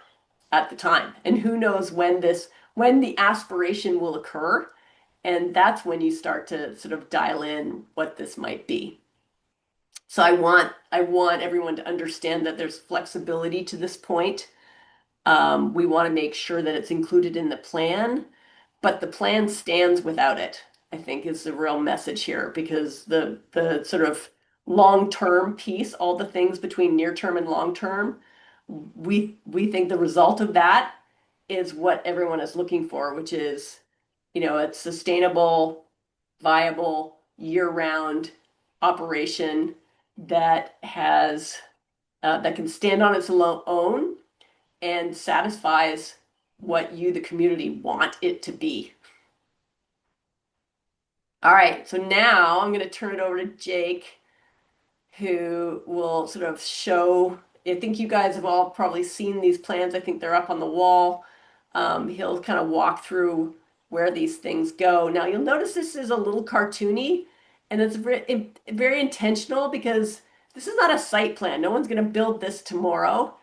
S4: at the time. And who knows when the aspiration will occur. And that's when you start to sort of dial in what this might be. So I want everyone to understand that there's flexibility to this point. We want to make sure that it's included in the plan, but the plan stands without it, I think is the real message here, because the sort of long-term piece, all the things between near-term and long-term, we think the result of that is what everyone is looking for, which is, a sustainable viable year-round operation that has that can stand on its own and satisfies what you, the community, want it to be. All right, so now I'm going to turn it over to Jake, who will sort of show. I think you guys have all probably seen these plans. I think they're up on the wall. He'll kind of walk through where these things go. Now you'll notice this is a little cartoony, and it's very intentional because this is not a site plan. No one's going to build this tomorrow.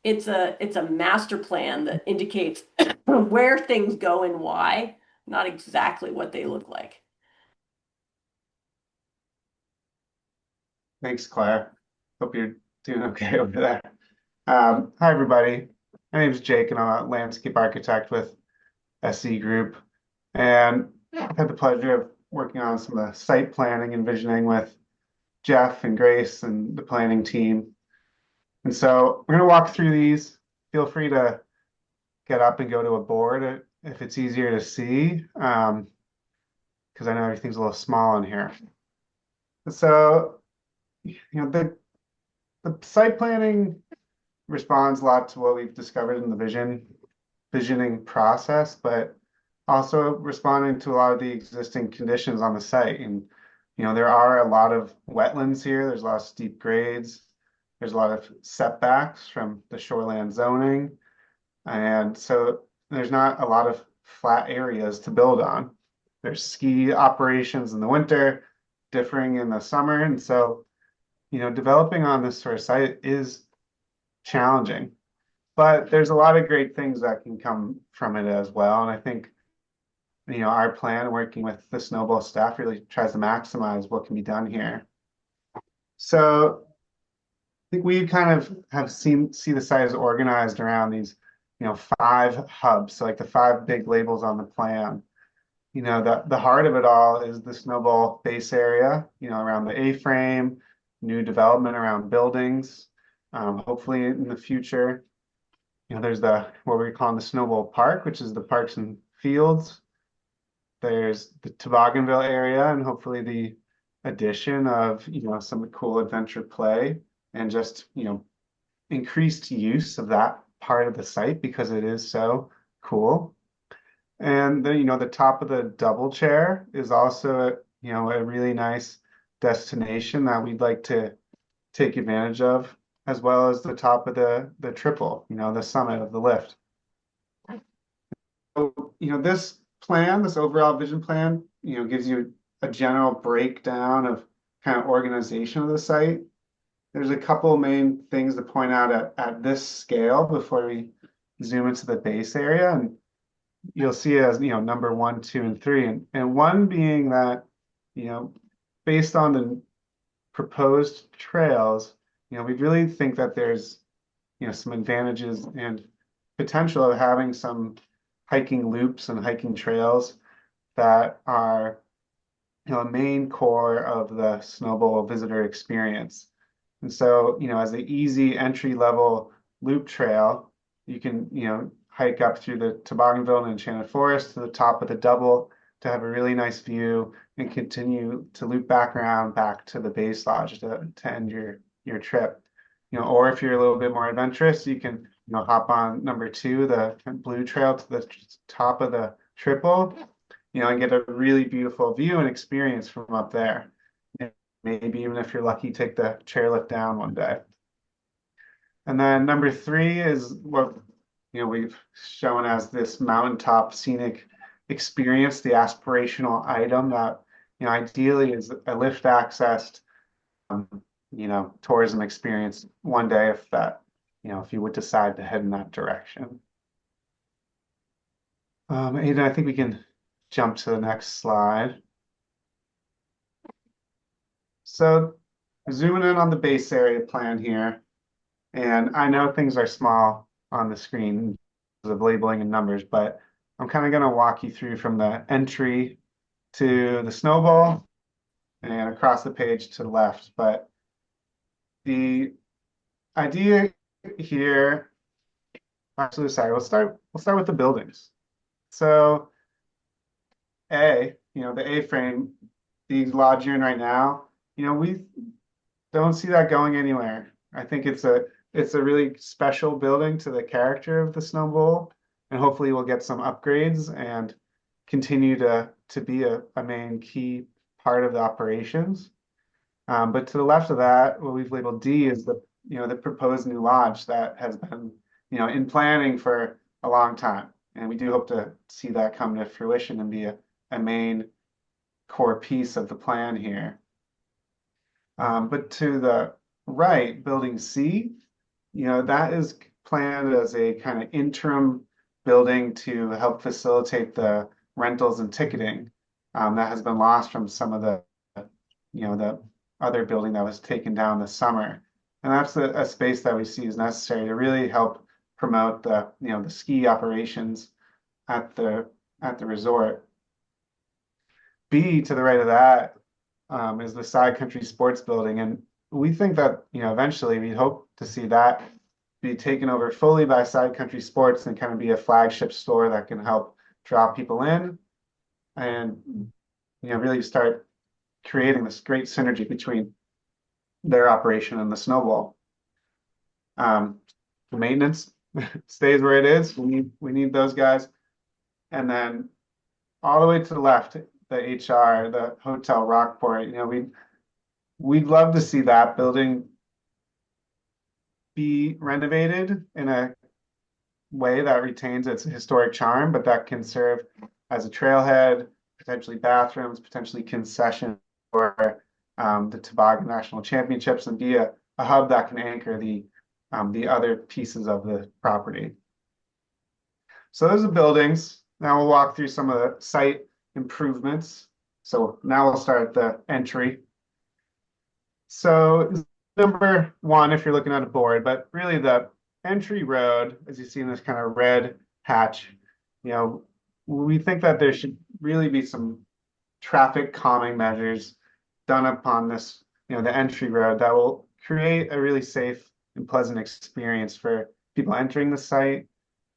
S4: It's a master plan that indicates where things go and why, not exactly what they look like.
S6: Thanks, Claire. Hope you're doing okay over there. Hi, everybody. My name is Jake, and I'm a landscape architect with SE Group. And I've had the pleasure of working on some of the site planning and visioning with Jeff and Grace and the planning team. And so we're going to walk through these. Feel free to get up and go to a board if it's easier to see, because I know everything's a little small in here. So, the site planning responds a lot to what we've discovered in the visioning process, but also responding to a lot of the existing conditions on the site. And, there are a lot of wetlands here. There's a lot of steep grades. There's a lot of setbacks from the shoreland zoning. And so there's not a lot of flat areas to build on. There's ski operations in the winter, differing in the summer. And so, developing on this sort of site is challenging, but there's a lot of great things that can come from it as well. And I think, our plan working with the Snowball staff really tries to maximize what can be done here. So I think we kind of have see the site as organized around these, 5 hubs. So like the 5 big labels on the plan. The heart of it all is the Snowball base area, around the A-frame, new development around buildings. Hopefully in the future, there's what we're calling the Snowball Park, which is the parks and fields. There's the Tobogganville area, and hopefully the addition of, some cool adventure play and just, increased use of that part of the site because it is so cool. And then, the top of the double chair is also, a really nice destination that we'd like to take advantage of, as well as the top of the triple, the summit of the lift. So, this overall vision plan, gives you a general breakdown of kind of organization of the site. There's a couple main things to point out at this scale before we zoom into the base area. And you'll see it as, number 1, 2, and 3. And 1 being that, based on the proposed trails, we really think that there's, some advantages and potential of having some hiking loops and hiking trails that are, a main core of the Snowball visitor experience. And so, as an easy entry level loop trail, you can, hike up through the Tobogganville and Enchanted Forest to the top of the double to have a really nice view and continue to loop back around back to the base lodge to end your trip. Or if you're a little bit more adventurous, you can, hop on number 2, the blue trail to the top of the triple, and get a really beautiful view and experience from up there. And maybe even if you're lucky, take the chairlift down one day. And then number 3 is what we've shown as this mountaintop scenic experience, the aspirational item that ideally is a lift accessed tourism experience one day if that if you would decide to head in that direction. Aidan, I think we can jump to the next slide. So zooming in on the base area plan here, and I know things are small on the screen of labeling and numbers, but I'm kind of going to walk you through from the entry to the Snowball and across the page to the left. But the idea here, actually, sorry, we'll start with the buildings. So A, the A-frame, the lodge you're in right now, we don't see that going anywhere. I think it's a really special building to the character of the Snow Bowl, and hopefully we'll get some upgrades and continue to be a main key part of the operations. But to the left of that, what we've labeled D is the proposed new lodge that has been, in planning for a long time. And we do hope to see that come to fruition and be a main core piece of the plan here. But to the right, building C, that is planned as a kind of interim building to help facilitate the rentals and ticketing that has been lost from some of the other building that was taken down this summer. And that's a space that we see is necessary to really help promote the ski operations at the resort. B, to the right of that, is the Side Country Sports Building, and we think that eventually we hope to see that be taken over fully by Side Country Sports and kind of be a flagship store that can help draw people in and really start creating this great synergy between their operation and the Snow Bowl. The maintenance stays where it is. We need those guys, and then all the way to the left, the HR, the Hotel Rockport. We'd love to see that building be renovated in a way that retains its historic charm, but that can serve as a trailhead, potentially bathrooms, potentially concession for the Toboggan National Championships, and be a hub that can anchor the other pieces of the property. So those are buildings. Now we'll walk through some of the site improvements. So now we'll start at the entry. So number one, if you're looking at a board, but really the entry road, as you see in this kind of red hatch, we think that there should really be some traffic calming measures done upon this, the entry road that will create a really safe and pleasant experience for people entering the site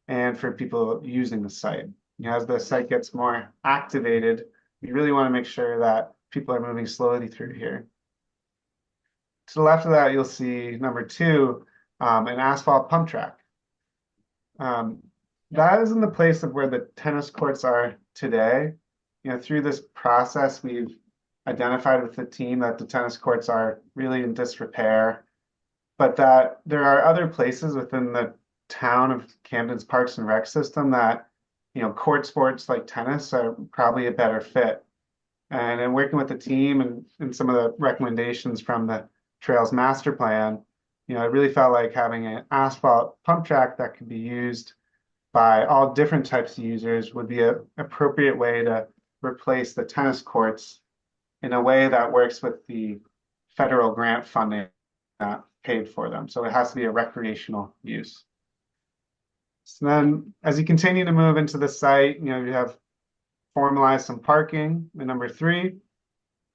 S6: and for people using the site. As the site gets more activated, we really want to make sure that people are moving slowly through here. To the left of that, you'll see number two, an asphalt pump track. That is in the place of where the tennis courts are today. Through this process, we've identified with the team that the tennis courts are really in disrepair, but that there are other places within the town of Camden's Parks and Rec system that court sports like tennis are probably a better fit. And in working with the team and some of the recommendations from the Trails Master Plan, I really felt like having an asphalt pump track that could be used by all different types of users would be an appropriate way to replace the tennis courts in a way that works with the federal grant funding that paid for them. So it has to be a recreational use. So then as you continue to move into the site, you have formalized some parking in number three.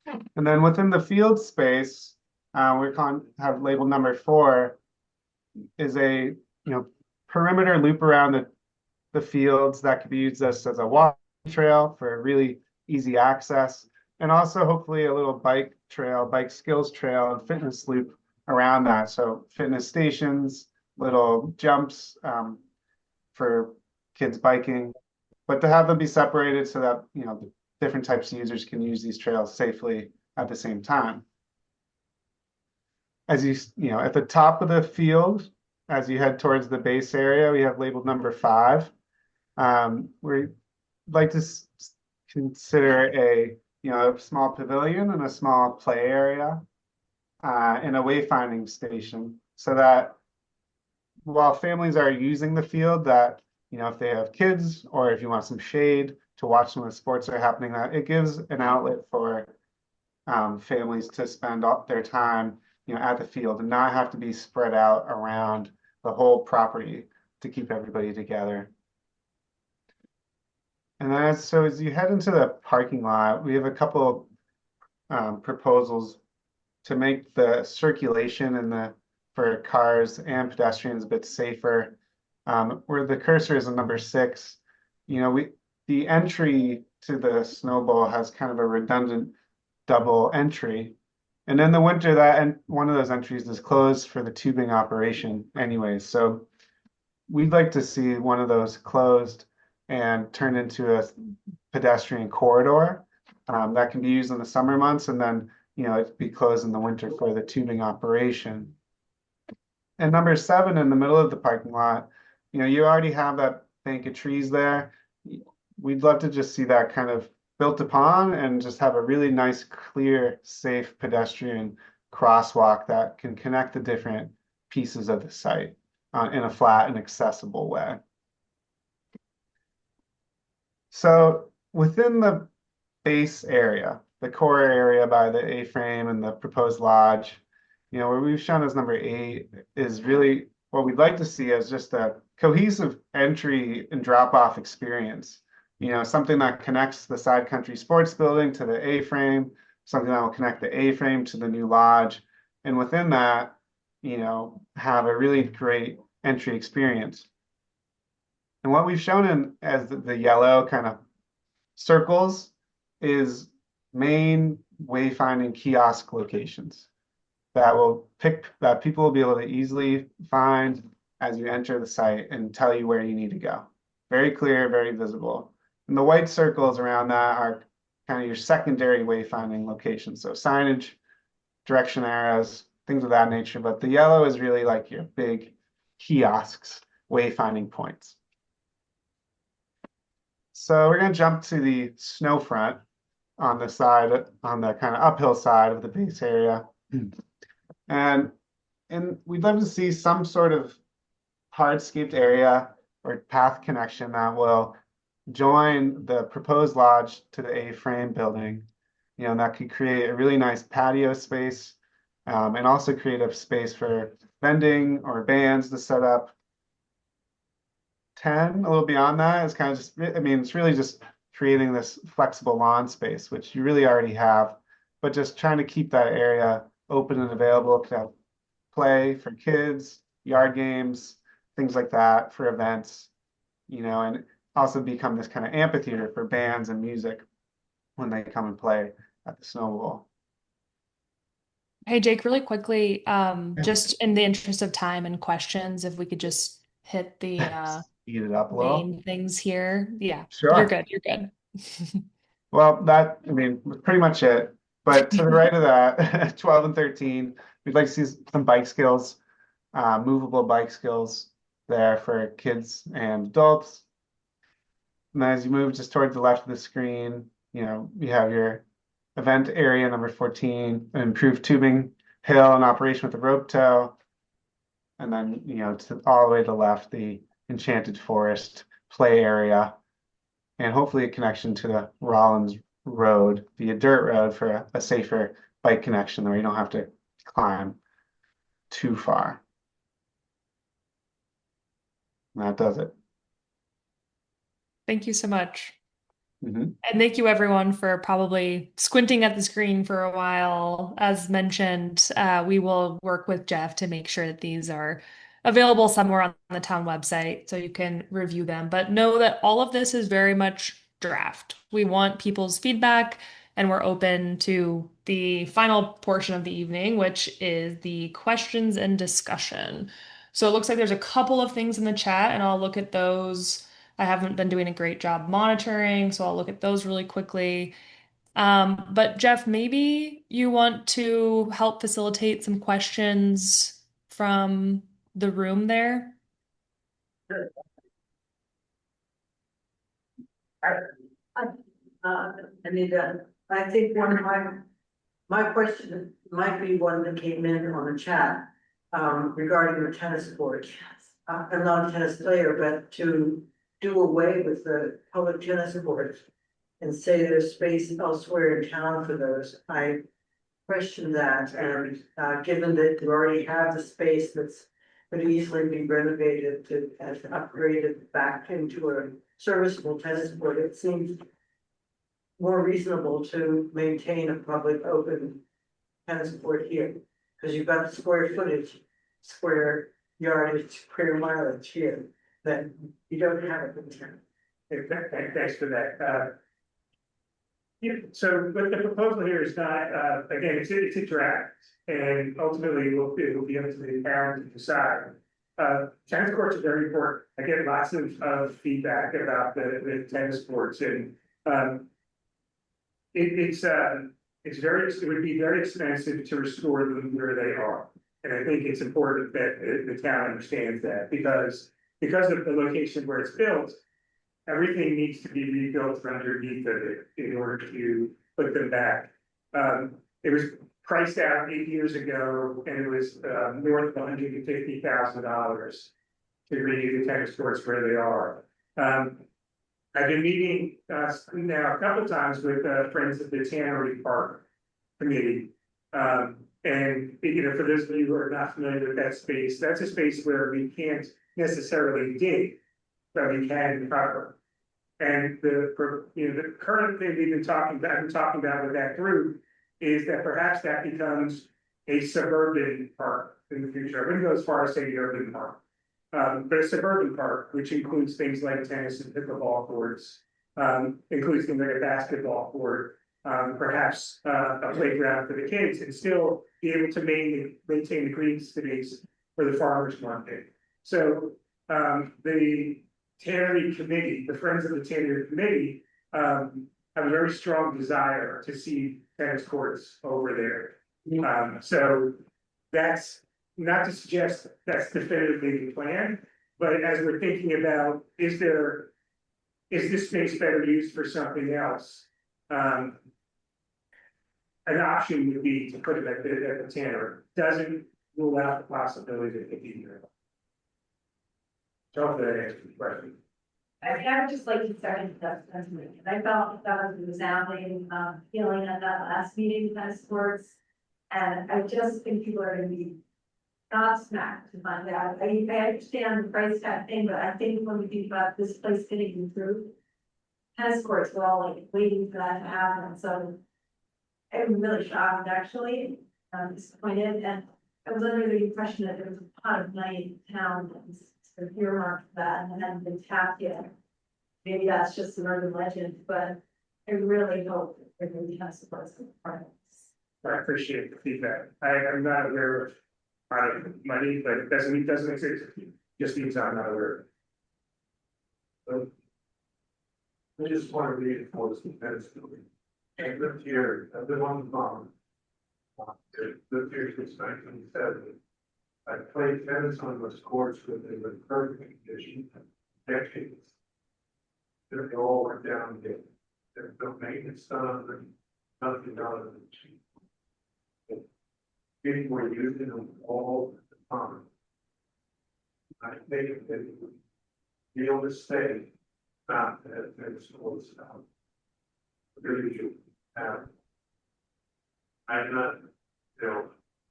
S6: And then within the field space, have labeled number four is a perimeter loop around the fields that could be used as a walking trail for really easy access, and also hopefully a little bike trail, bike skills trail, and fitness loop around that. So fitness stations, little jumps for kids biking, but to have them be separated so that the different types of users can use these trails safely at the same time. As at the top of the field, as you head towards the base area, we have labeled number five. We'd like to consider a small pavilion and a small play area and a wayfinding station, so that while families are using the field, that if they have kids or if you want some shade to watch some of the sports that are happening, that it gives an outlet for families to spend all their time at the field and not have to be spread out around the whole property to keep everybody together. And then as you head into the parking lot, we have a couple proposals to make the circulation for cars and pedestrians a bit safer. Where the cursor is on number six, the entry to the snow bowl has kind of a redundant double entry. And in the winter, and one of those entries is closed for the tubing operation anyway. So we'd like to see one of those closed and turned into a pedestrian corridor that can be used in the summer months, and then it'd be closed in the winter for the tubing operation. And number 7, in the middle of the parking lot, you already have that bank of trees there. We'd love to just see that kind of built upon and just have a really nice, clear, safe pedestrian crosswalk that can connect the different pieces of the site in a flat and accessible way. So within the base area, the core area by the A-frame and the proposed lodge, where we've shown as number 8 is really what we'd like to see as just a cohesive entry and drop-off experience. Something that connects the side country sports building to the A-frame, something that will connect the A-frame to the new lodge. And within that, have a really great entry experience. And what we've shown as the yellow kind of circles is main wayfinding kiosk locations that people will be able to easily find as you enter the site and tell you where you need to go. Very clear, very visible. And the white circles around that are kind of your secondary wayfinding locations. So signage, direction arrows, things of that nature. But the yellow is really like your big kiosks, wayfinding points. So we're going to jump to the snow front on the kind of uphill side of the base area. And we'd love to see some sort of hardscaped area or path connection that will join the proposed lodge to the A-frame building. That could create a really nice patio space and also create a space for vending or bands to set up. 10, a little beyond that, is kind of just, it's really just creating this flexible lawn space, which you really already have, but just trying to keep that area open and available to play for kids, yard games, things like that for events, and also become this kind of amphitheater for bands and music when they come and play at the Snow Bowl.
S3: Hey, Jake, really quickly, just in the interest of time and questions, if we could just hit the
S6: Speed it up a little.
S3: main things here. Yeah,
S6: Sure.
S3: you're good. You're good.
S6: Well, that, was pretty much it. But to the right of that, 12 and 13, we'd like to see some bike skills, movable bike skills there for kids and adults. And then as you move just towards the left of the screen, you have your event area number 14, an improved tubing hill in operation with a rope tow. And then, all the way to the left, the Enchanted Forest play area, and hopefully a connection to the Rollins Road, the dirt road, for a safer bike connection where you don't have to climb too far. And that does it.
S3: Thank you so much.
S6: Mhm.
S3: And thank you everyone for probably squinting at the screen for a while. As mentioned, we will work with Jeff to make sure that these are available somewhere on the town website so you can review them. But know that all of this is very much draft. We want people's feedback, and we're open to the final portion of the evening, which is the questions and discussion. So it looks like there's a couple of things in the chat, and I'll look at those. I haven't been doing a great job monitoring, so I'll look at those really quickly. But Jeff, maybe you want to help facilitate some questions from the room there?
S7: Anita, I think one of my question might be one that came in on the chat regarding the tennis court. I'm not a tennis player, but to do away with the public tennis courts and say there's space elsewhere in town for those, I question that. And given that you already have the space that's could easily be renovated and upgraded back into a serviceable tennis court, it seems more reasonable to maintain a public open tennis court here, because you've got the square footage, square yardage, square mileage here that you don't have it in town.
S2: Thanks for that. Yeah, so, but the proposal here is not, again, it's a draft, and ultimately it will be up to the town to decide. Tennis courts are very important. I get lots of feedback about the tennis courts, and, it would be very expensive to restore them where they are. And I think it's important that the town understands that, because of the location where it's built, everything needs to be rebuilt from underneath of it in order to put them back. It was priced out 8 years ago, and it was north of $150,000 to redo the tennis courts where they are. I've been meeting now a couple times with friends of the Tannery Park Committee. And for those of you who are not familiar with that space, that's a space where we can't necessarily dig, but we can cover. And the current thing I've been talking about with that group is that perhaps that becomes a suburban park in the future. I wouldn't go as far as saying urban park. But a suburban park, which includes things like tennis and pickleball courts, includes things like a basketball court, perhaps a playground for the kids, and still be able to maintain the green space for the farmers market. So the Tannery Committee, the Friends of the Tannery Committee, have a very strong desire to see tennis courts over there. So that's not to suggest that's definitively the plan, but as we're thinking about, is this space better used for something else? An option would be to put it at the Tannery. Doesn't rule out the possibility that it could be there. So hopefully that answers the question.
S5: I mean, I would just like to second that sentiment. I felt that was a resounding feeling at that last meeting with tennis courts. And I just think people are going to be gobsmacked to find out. I understand the price tag thing, but I think when we think about this place getting improved, tennis courts, we're all like waiting for that to happen. So I'm really shocked, actually. I'm disappointed. And I was under the impression that there was a pot of money in town that was sort of earmarked for that and hadn't been tapped yet. Maybe that's just an urban legend, but I really hope that there will be tennis courts in part of this.
S2: I appreciate the feedback. I'm not aware of money, but it doesn't exist. Just means I'm not aware.
S1: I just want to reinforce the tennis building. I lived here, I live on the farm. Lived here since 1970. I played tennis on those courts when they were in perfect condition, decades. They all went down there. There's no maintenance done, nothing done. People were using them all the time. I think that it would be able to stay, not that there's always out. Really should have. I'm not, there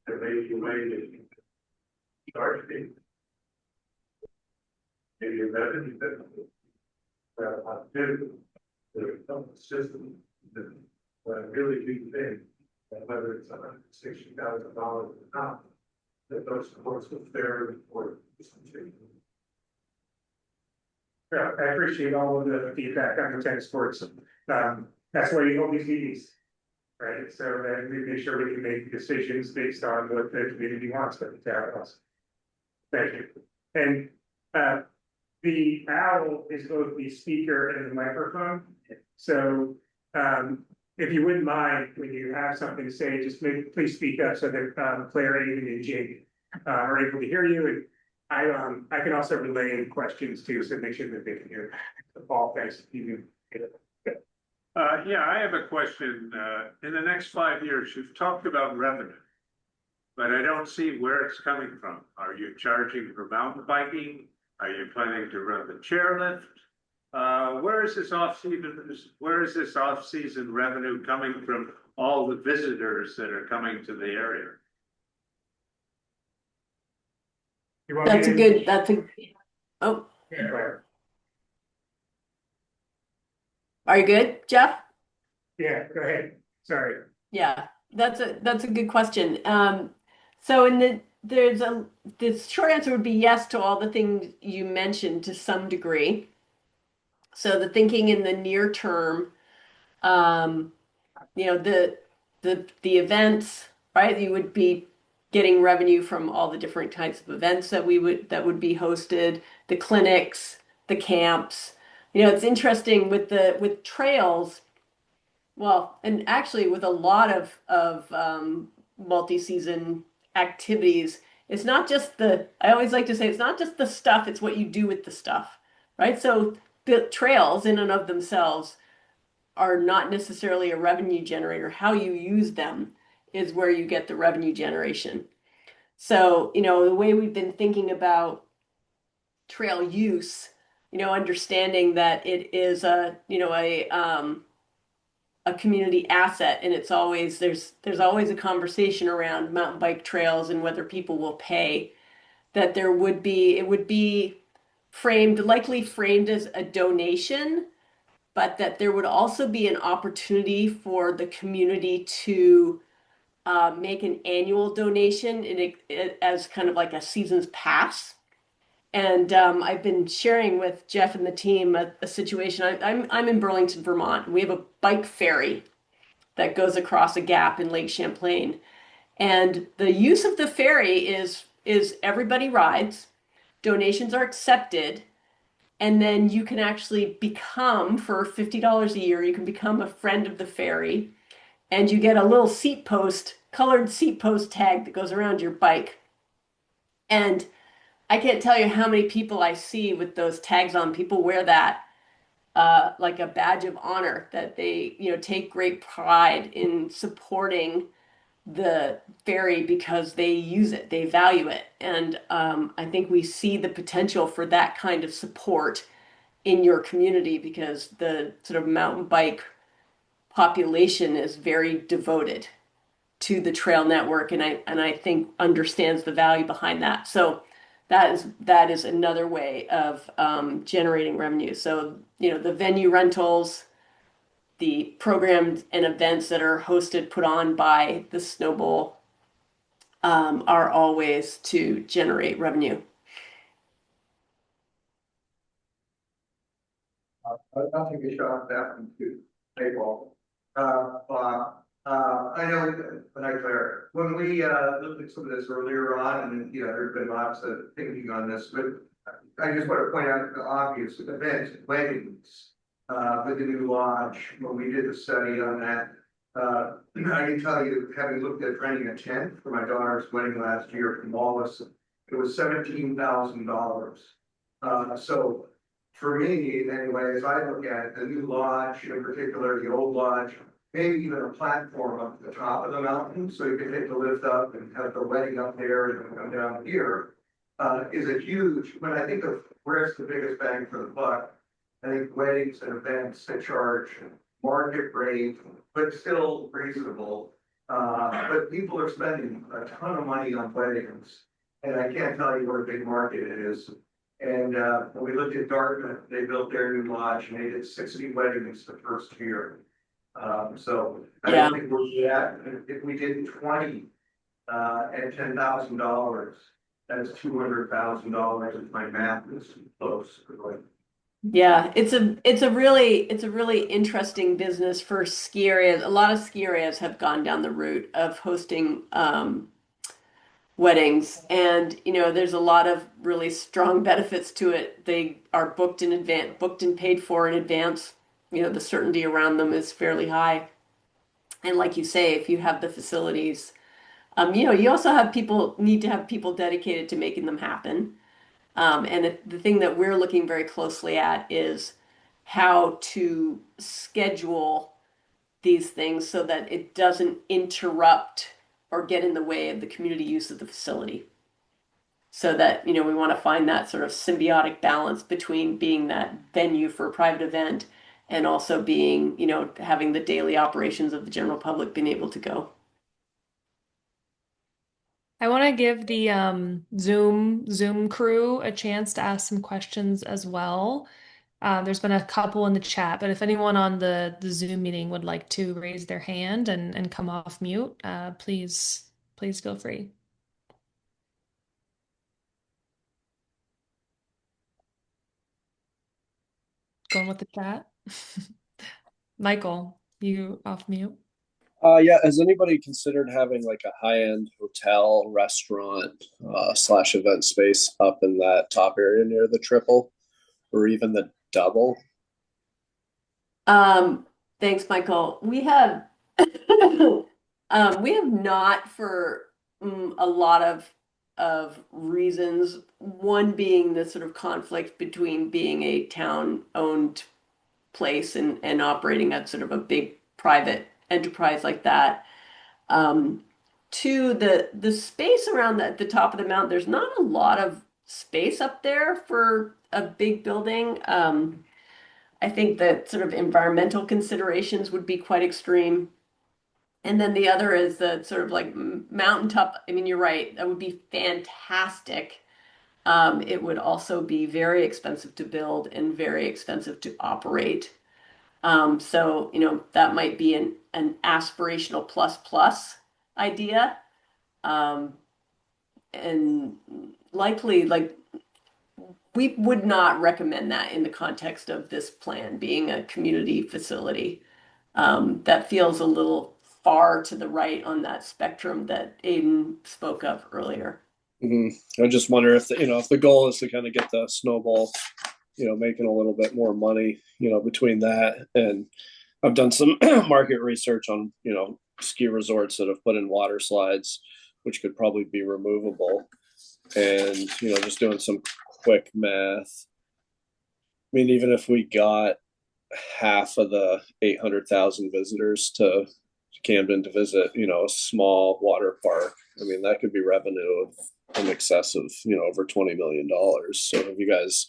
S1: may be a way that you can charge me. Maybe a revenue that I do, the system, but I really do think that whether it's $160,000 or not, that those courts are fair for something.
S2: Yeah, I appreciate all of the feedback on the tennis courts. That's why you hold these meetings, right? So that we make sure we can make decisions based on what the community wants, but the town wants. Thank you. And the owl is both the speaker and the microphone. So if you wouldn't mind, when you have something to say, just please speak up so that Claire, Amy, and Jake are able to hear you. And I can also relay questions too, so make sure that they can hear. Paul, thanks.
S8: Yeah, I have a question. In the next 5 years, you've talked about revenue, but I don't see where it's coming from. Are you charging for mountain biking? Are you planning to run the chairlift? Where is this off-season revenue coming from all the visitors that are coming to the area?
S4: Oh,
S2: Yeah,
S4: are you good, Jeff?
S2: yeah, go ahead. Sorry.
S4: Yeah, that's a good question. So the short answer would be yes to all the things you mentioned to some degree. So the thinking in the near term, um, you know, the events, right? You would be getting revenue from all the different types of events that would be hosted, the clinics, the camps. You know, it's interesting with with trails. Well, and actually with a lot of multi-season activities, it's not just the, I always like to say it's not just the stuff, it's what you do with the stuff, right? So the trails in and of themselves are not necessarily a revenue generator. How you use them is where you get the revenue generation. So, you know, the way we've been thinking about trail use, you know, understanding that it is a community asset, and it's always there's always a conversation around mountain bike trails and whether people will pay. That there would be, it would be framed, likely framed as a donation, but that there would also be an opportunity for the community to make an annual donation as kind of like a season's pass. And I've been sharing with Jeff and the team a situation. I'm in Burlington, Vermont. We have a bike ferry that goes across a gap in Lake Champlain. And the use of the ferry is everybody rides, donations are accepted, and then you can actually become, for $50 a year, you can become a friend of the ferry, and you get a little seat post, colored seat post tag that goes around your bike. And I can't tell you how many people I see with those tags on. People wear that like a badge of honor, that they, you know, take great pride in supporting the ferry because they use it, they value it. And I think we see the potential for that kind of support in your community because the sort of mountain bike population is very devoted to the trail network, and I think understands the value behind that. So that is another way of generating revenue. So, you know, the venue rentals, the programs and events that are hosted, put on by the Snow Bowl, are all ways to generate revenue.
S1: I'll take a shot at that one too. Hey, Paul. I know, when when we, looked at some of this earlier on, and, you know, there's been lots of thinking on this, but I just want to point out the obvious events, weddings, with the new lodge, when we did the study on that. I can tell you, having looked at renting a tent for my daughter's wedding last year from Wallace, it was $17,000. So for me, anyway, as I look at it, the new lodge, in particular, the old lodge, maybe even a platform up at the top of the mountain, so you can take the lift up and have the wedding up there and then come down here, is a huge, when I think of where's the biggest bang for the buck, I think weddings and events that charge market rate, but still reasonable. But people are spending a ton of money on weddings, and I can't tell you what a big market it is. And when we looked at Dartmouth, they built their new lodge and they did 60 weddings the first year. So I
S4: Yeah.
S1: don't think we're at, if we did 20 at $10,000, that's $200,000 if my math is close.
S4: Yeah, it's a really interesting business for ski areas. A lot of ski areas have gone down the route of hosting weddings, and you know, there's a lot of really strong benefits to it. They are booked in advance, booked and paid for in advance. You know, the certainty around them is fairly high. And like you say, if you have the facilities, you know, you also have people need to have people dedicated to making them happen. And the thing that we're looking very closely at is how to schedule these things so that it doesn't interrupt or get in the way of the community use of the facility. So that, you know, we want to find that sort of symbiotic balance between being that venue for a private event and also being, you know, having the daily operations of the general public being able to go.
S3: I want to give the Zoom crew a chance to ask some questions as well. There's been a couple in the chat, but if anyone on the Zoom meeting would like to raise their hand and come off mute, please feel free. going with the chat. Michael, you off mute?
S9: Yeah, has anybody considered having like a high-end hotel, restaurant, slash event space up in that top area near the triple or even the double?
S4: Um, Thanks, Michael. We have not for a lot of reasons. One being the sort of conflict between being a town-owned place and operating at sort of a big private enterprise like that. Um, Two, the space around the top of the mountain, there's not a lot of space up there for a big building. I think that sort of environmental considerations would be quite extreme. And then the other is the sort of like mountaintop. I mean, you're right, that would be fantastic. It would also be very expensive to build and very expensive to operate. So, that might be an aspirational plus plus idea. Um, and likely, like, we would not recommend that in the context of this plan being a community facility. That feels a little far to the right on that spectrum that Aiden spoke of earlier.
S9: I just wonder if if the goal is to kind of get the snowball, making a little bit more money, between that and I've done some market research on, ski resorts that have put in water slides, which could probably be removable. And, just doing some quick math. I mean, even if we got half of the 800,000 visitors to Camden to visit, a small water park, I mean, that could be revenue of in excess of, over $20 million. So have you guys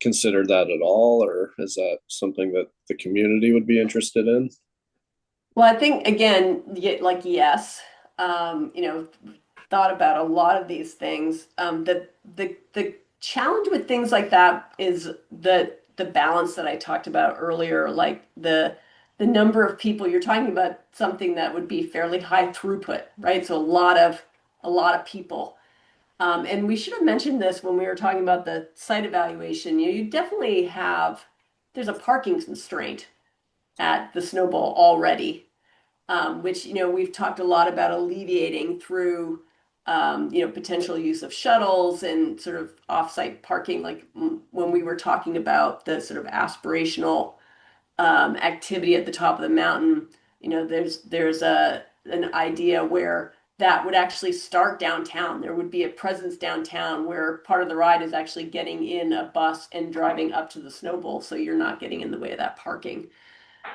S9: considered that at all, or is that something that the community would be interested in?
S4: Well, I think again, like yes, thought about a lot of these things. The challenge with things like that is the balance that I talked about earlier, like the number of people you're talking about, something that would be fairly high throughput, right? So a lot of people. And we should have mentioned this when we were talking about the site evaluation. You definitely there's a parking constraint at the Snowball already, which we've talked a lot about alleviating through potential use of shuttles and sort of off-site parking, like when we were talking about the sort of aspirational activity at the top of the mountain. There's an idea where that would actually start downtown. There would be a presence downtown where part of the ride is actually getting in a bus and driving up to the Snowball, so you're not getting in the way of that parking.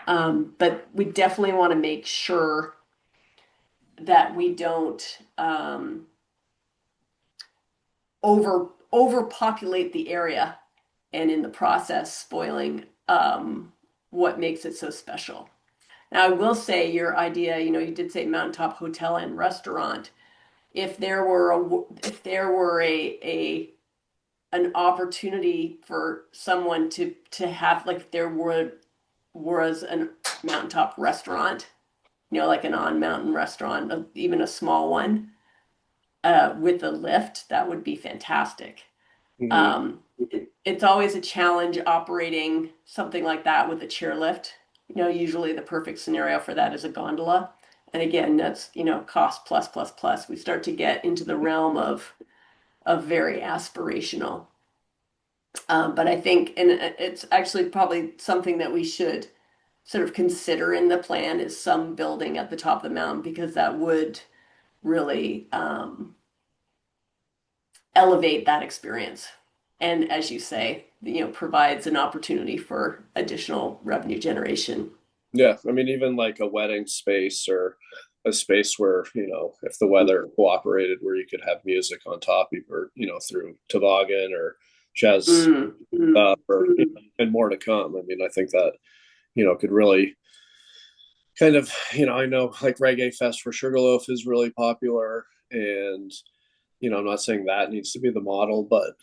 S4: But we definitely want to make sure that we don't overpopulate the area and in the process spoiling what makes it so special. Now, I will say your idea, you did say mountaintop hotel and restaurant. If there were a an opportunity for someone to have, like, there was a mountaintop restaurant, like an on-mountain restaurant, even a small one, with a lift, that would be fantastic.
S9: Mm-hmm.
S4: It's always a challenge operating something like that with a chairlift. Usually the perfect scenario for that is a gondola. And again, that's, cost plus, plus, plus. We start to get into the realm of very aspirational. But I think, and it's actually probably something that we should sort of consider in the plan, is some building at the top of the mountain, because that would really elevate that experience. And as you say, provides an opportunity for additional revenue generation.
S9: Yeah, I mean, even like a wedding space or a space where, if the weather cooperated, where you could have music on top of, or, through toboggan or jazz stuff, or and more to come. I mean, I think that, could really kind of, I know like Reggae Fest for Sugarloaf is really popular, and I'm not saying that needs to be the model, but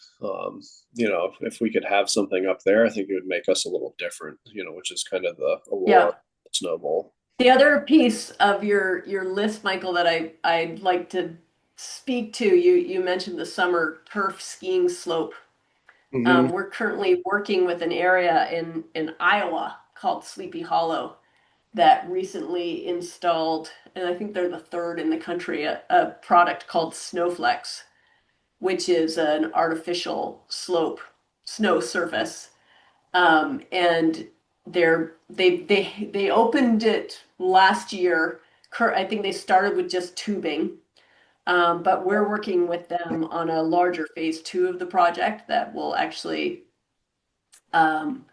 S9: if we could have something up there, I think it would make us a little different, which is kind of the
S4: Yeah.
S9: allure of Snowball.
S4: The other piece of your list, Michael, that I'd like to speak to, you mentioned the summer turf skiing slope.
S9: Mhm.
S4: We're currently working with an area in Iowa called Sleepy Hollow that recently installed, and I think they're the third in the country, a product called Snowflex, which is an artificial slope snow surface. And they opened it last year. I think they started with just tubing, but we're working with them on a larger phase 2 of the project that will actually um,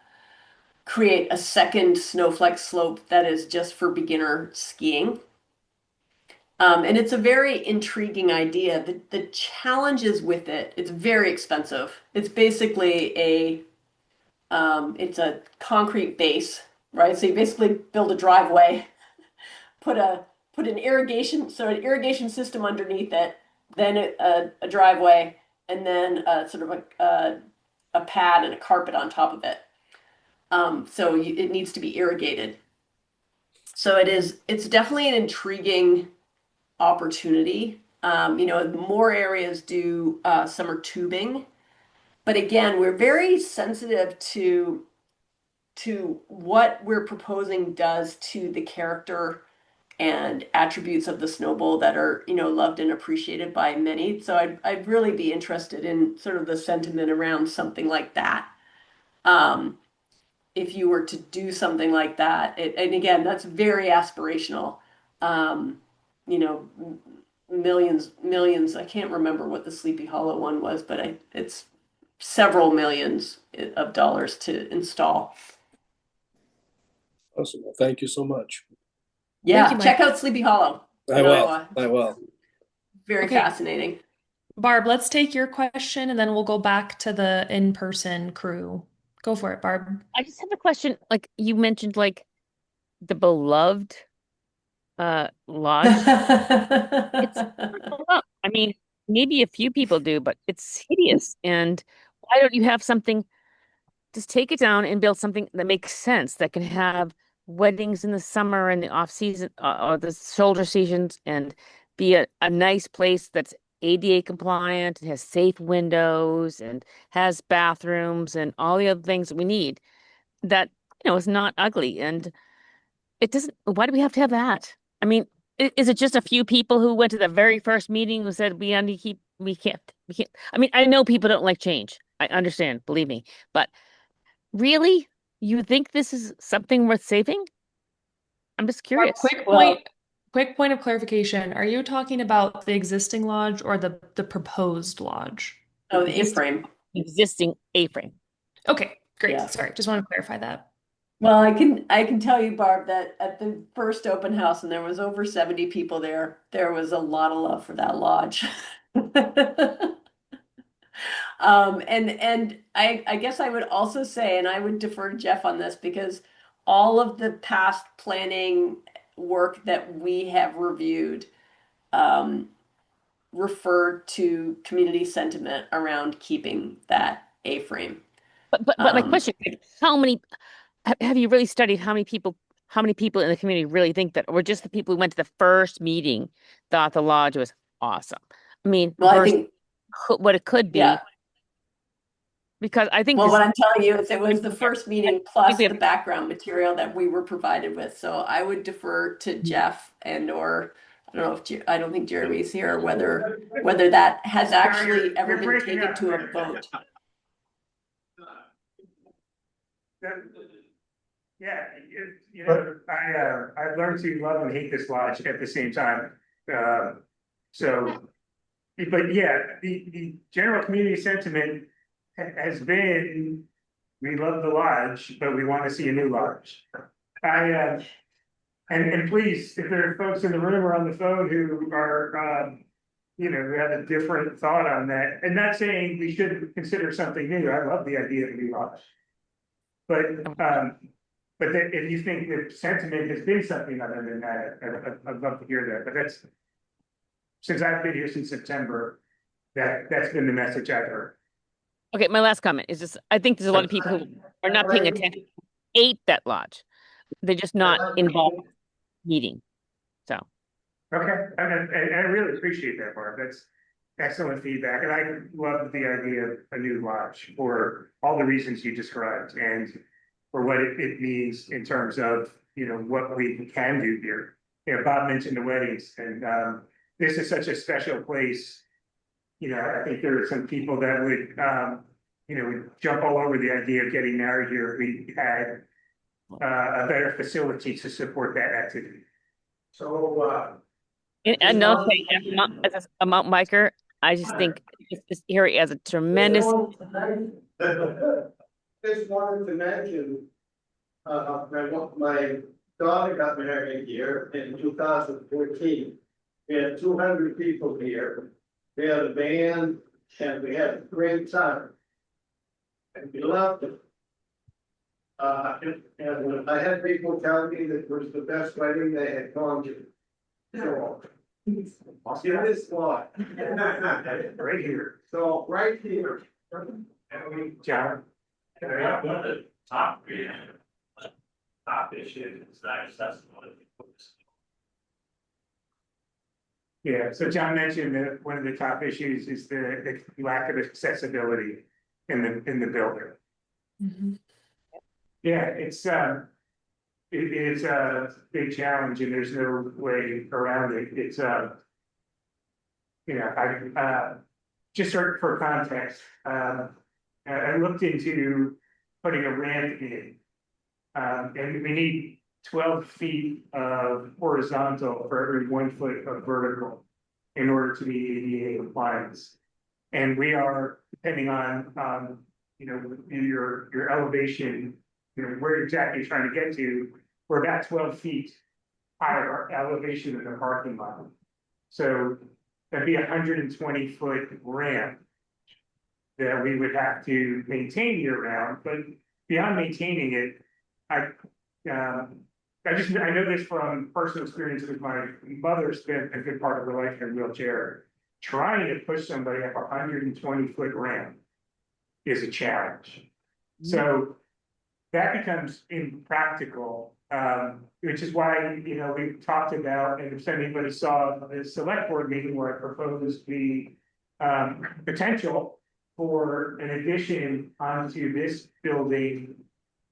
S4: create a second snowflake slope that is just for beginner skiing. And it's a very intriguing idea. The challenges with it, it's very expensive. It's basically it's a concrete base, right? So you basically build a driveway, put a put an irrigation system underneath it, then a driveway, and then sort of a pad and a carpet on top of it. It needs to be irrigated. So it's definitely an intriguing opportunity. More areas do summer tubing, but again, we're very sensitive to what we're proposing does to the character and attributes of the snowball that are, loved and appreciated by many. So I'd really be interested in sort of the sentiment around something like that. Um, if you were to do something like that, and again, that's very aspirational. Um, you know, millions. I can't remember what the Sleepy Hollow one was, but it's several millions of dollars to install.
S9: Awesome. Well, thank you so much.
S3: Thank
S4: Yeah,
S3: you, Mike.
S4: check out Sleepy Hollow
S9: I
S4: in
S9: will.
S4: Iowa.
S9: I will.
S4: Very
S3: Okay,
S4: fascinating.
S3: Barb, let's take your question and then we'll go back to the in-person crew. Go for it, Barb.
S10: I just have a question. Like you mentioned, like the beloved lodge. It's not beloved. I mean, maybe a few people do, but it's hideous. And why don't you have something? Just take it down and build something that makes sense that can have weddings in the summer and the off season or the shoulder seasons and be a nice place that's ADA compliant and has safe windows and has bathrooms and all the other things that we need that is not ugly and it doesn't. Why do we have to have that? I mean, is it just a few people who went to the very first meeting who said we need to keep we can't. I mean, I know people don't like change. I understand, believe me, but really, you think this is something worth saving? I'm just
S3: Barb,
S10: curious.
S4: Well,
S3: quick point of clarification. Are you talking about the existing lodge or the proposed lodge?
S4: oh, the A-frame.
S10: Existing A-frame.
S3: Okay, great.
S4: Yeah.
S3: Sorry, just want to clarify that.
S4: Well, I can tell you, Barb, that at the first open house, and there was over 70 people there, there was a lot of love for that lodge. And I guess I would also say, and I would defer to Jeff on this because all of the past planning work that we have reviewed um, refer to community sentiment around keeping that A-frame.
S10: But my question, how many have you really studied how many people in the community really think that, or just the people who went to the first meeting thought the lodge was awesome? I mean,
S4: Well, I
S10: versus
S4: think,
S10: what it could be,
S4: yeah.
S10: because I think
S4: Well,
S10: this,
S4: what I'm telling you is it was the first meeting
S10: I think
S4: plus
S10: we
S4: the
S10: have,
S4: background material that we were provided with. So I would defer to Jeff and or I don't know if I don't think Jeremy's here, whether that has actually ever
S2: You're
S4: been
S2: breaking
S4: taken
S2: up.
S4: to a vote.
S2: Yeah, I've learned to love and hate this lodge at the same time. Uh, so, but yeah, the general community sentiment has been, we love the lodge, but we want to see a new lodge. And please, if there are folks in the room or on the phone who are, who have a different thought on that, and not saying we shouldn't consider something new. I love the idea of a new lodge. But if you think the sentiment has been something other than that, I'd love to hear that. But that's, since I've been here since September, that's been the message I've heard.
S10: okay, my last comment is just, I think there's a lot of people who are not paying attention, ate that lodge. They're just not involved in the meeting. So,
S2: Okay, and I really appreciate that, Barb. excellent feedback, and I love the idea of a new lodge for all the reasons you described and for what it means in terms of, what we can do here. Bob mentioned the weddings, and this is such a special place. I think there are some people that would jump all over the idea of getting married here if we had a better facility to support that activity.
S1: So,
S10: And no, as a mountain biker, I just think this area has a tremendous.
S1: just wanted to mention, my daughter got married here in 2014. We had 200 people here. We had a band and we had a great time. And we loved it. And I had people tell me that it was the best wedding they had gone to. So, see this spot. Right here. So, right here.
S2: John.
S11: Top issue is that accessibility.
S2: Yeah, so John mentioned that one of the top issues is the lack of accessibility in the building.
S3: Mhm.
S2: Yeah, it is a big challenge and there's no way around it. It's I just for context, I looked into putting a ramp in. And we need 12 feet of horizontal for every 1 foot of vertical in order to be ADA compliance. And we are, depending on your elevation, where exactly you're trying to get to, we're about 12 feet higher our elevation in the parking lot. So that'd be 120-foot ramp that we would have to maintain year round, but beyond maintaining it, I know this from personal experience with my mother spent a good part of her life in a wheelchair. Trying to push somebody up a 120-foot ramp is a challenge. So that becomes impractical, which is why, we've talked about, and if anybody saw the select board meeting where I proposed the potential for an addition onto this building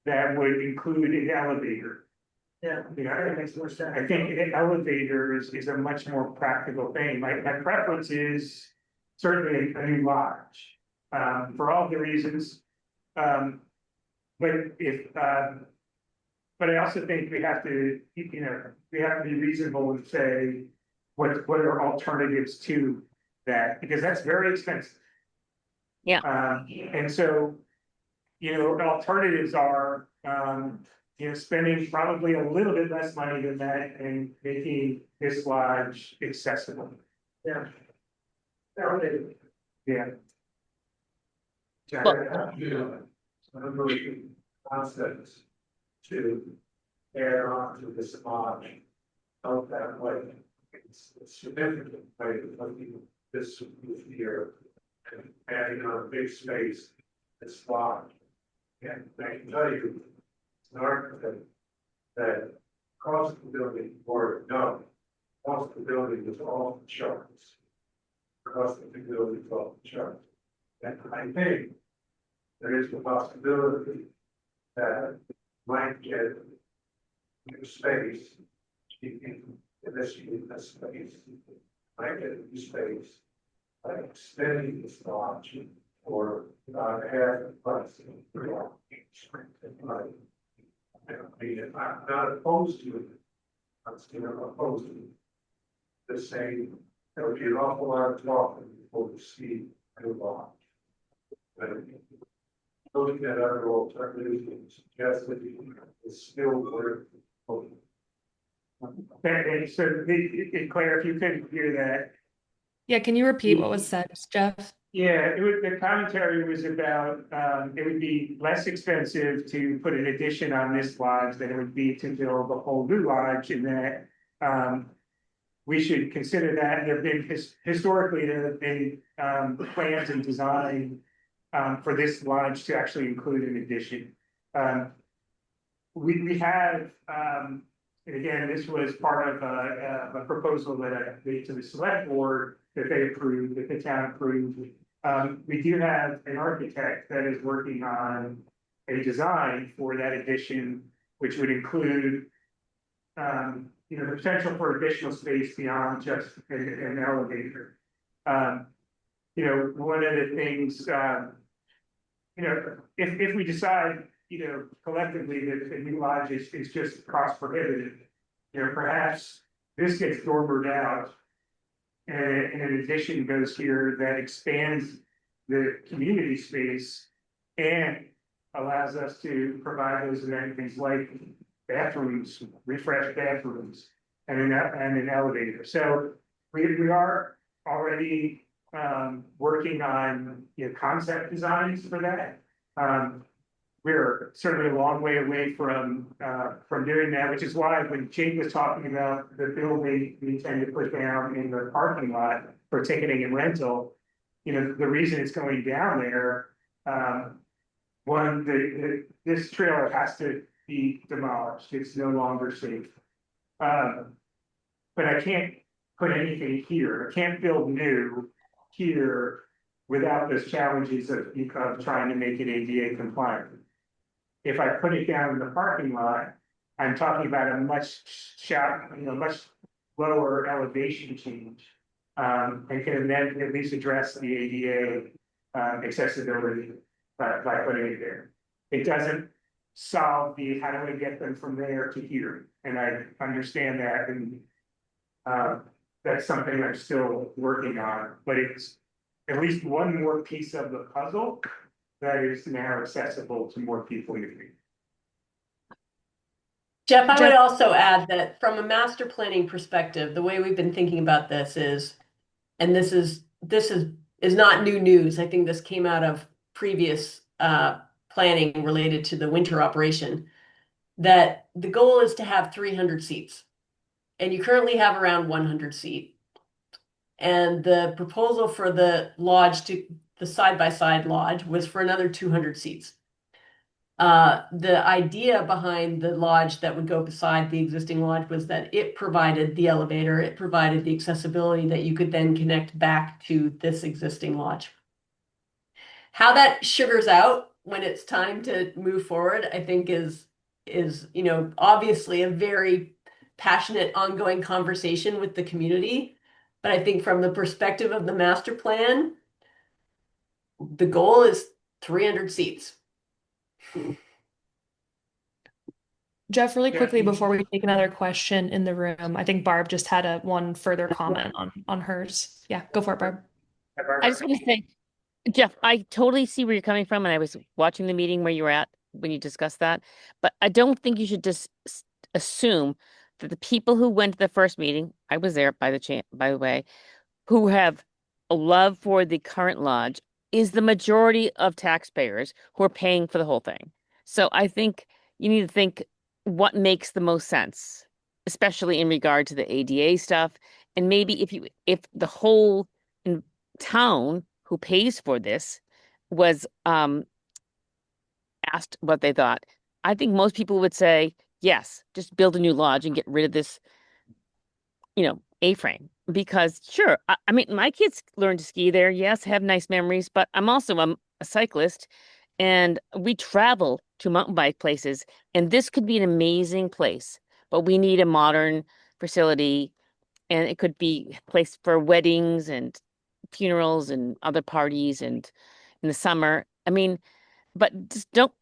S2: that would include an elevator.
S7: Yeah.
S2: That makes more sense. I think an elevator is a much more practical thing. My preference is certainly a new lodge, for all the reasons. But I also think we have to, we have to be reasonable and say what are alternatives to that, because that's very expensive.
S10: Yeah.
S2: And so, alternatives are, spending probably a little bit less money than that and making this lodge accessible.
S7: Yeah.
S2: Yeah.
S1: Concepts to add on to this lodge out that way. It's a significant way of looking at this here and adding on a big space, this lodge. And I can tell you, it's an architect that cost of the building, or no, cost of the building was off the charts. Cost of the building was off the charts. And I think there is the possibility that might get new space, in this space, might get new space, by extending this lodge or half the price. I'm not opposed to it. I'm still opposed to it. The same, there would be an awful lot of talking before we see a new lodge. Looking at other alternatives and suggest that it's still worth.
S2: And so, Claire, if you couldn't hear that.
S3: Yeah, can you repeat what was said, Jeff?
S2: Yeah, the commentary was about, it would be less expensive to put an addition on this lodge than it would be to build a whole new lodge, and that, we should consider that. There have been, historically, there have been, plans and design, for this lodge to actually include an addition. We have, and again, this was part of a proposal that I made to the select board, that they approved, that the town approved. We do have an architect that is working on a design for that addition, which would include the potential for additional space beyond just an elevator. One of the things, if we decide, collectively that the new lodge is just cost prohibitive, perhaps this gets dormered out. And an addition goes here that expands the community space and allows us to provide those amenities like bathrooms, refreshed bathrooms, and an elevator. So we are already working on concept designs for that. We're certainly a long way away from doing that, which is why when Jake was talking about the building we intend to put down in the parking lot for ticketing and rental, the reason it's going down there, this trailer has to be demolished. It's no longer safe. But I can't put anything here. I can't build new here without those challenges of trying to make it ADA compliant. If I put it down in the parking lot, I'm talking about a much lower elevation change. And can then at least address the ADA accessibility by putting it there. It doesn't solve how do I get them from there to here? And I understand that, and that's something I'm still working on, but it's at least one more piece of the puzzle that is now accessible to more people in the community.
S4: Jeff, I would also add that from a master planning perspective, the way we've been thinking about this is, and this is not new news. I think this came out of previous planning related to the winter operation, that the goal is to have 300 seats. And you currently have around 100 seat. And the proposal for the lodge, the side-by-side lodge, was for another 200 seats. The idea behind the lodge that would go beside the existing lodge was that it provided the elevator, it provided the accessibility that you could then connect back to this existing lodge. How that sugars out when it's time to move forward, I think is obviously a very passionate ongoing conversation with the community. But I think from the perspective of the master plan, the goal is 300 seats.
S3: Jeff, really quickly before we take another question in the room, I think Barb just had one further comment on hers. Yeah, go for it, Barb.
S10: I just want to say, Jeff, I totally see where you're coming from, and I was watching the meeting where you were at when you discussed that, but I don't think you should just assume that the people who went to the first meeting, I was there by the way, who have a love for the current lodge is the majority of taxpayers who are paying for the whole thing. So I think you need to think what makes the most sense, especially in regard to the ADA stuff. And maybe if the whole town who pays for this was asked what they thought, I think most people would say, yes, just build a new lodge and get rid of this, A-frame. Because sure, I mean, my kids learned to ski there. Yes, have nice memories, but I'm also a cyclist, and we travel to mountain bike places, and this could be an amazing place, but we need a modern facility, and it could be a place for weddings and funerals and other parties and in the summer. I mean, but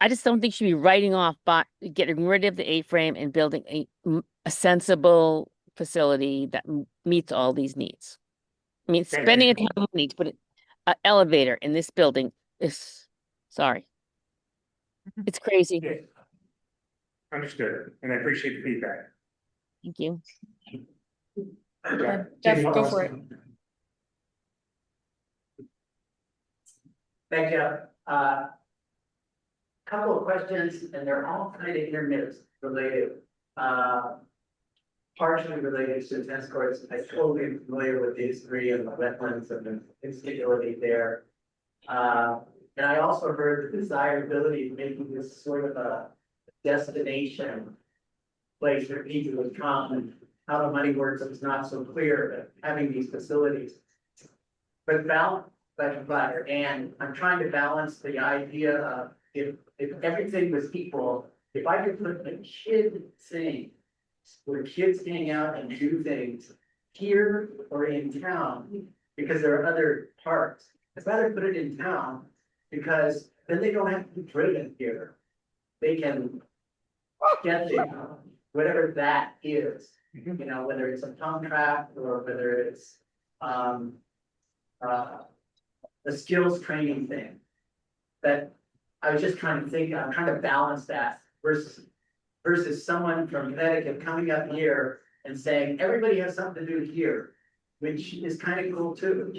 S10: I just don't think you should be writing off by getting rid of the A-frame and building a sensible facility that meets all these needs. I mean, spending a ton of money to put an elevator in this building is, sorry, it's crazy.
S2: Yeah. Understood, and I appreciate the feedback.
S10: Thank you.
S3: Jeff, go for it.
S12: Thank you. Couple of questions, and they're all kind of intermixed related. Partially related to tennis courts. I totally am familiar with these three and the wetlands and the instability there. And I also heard the desirability of making this sort of a destination place where people would come, and how the money works is not so clear, but having these facilities but and I'm trying to balance the idea of if everything was equal, if I could put a kid thing where kids hang out and do things here or in town, because there are other parks, I'd rather put it in town, because then they don't have to be driven here. They can get there, whatever that is, you know, whether it's a pump track or whether it's a skills training thing. That I was just trying to think, I'm trying to balance that versus someone from Connecticut coming up here and saying, everybody has something to do here, which is kind of cool too.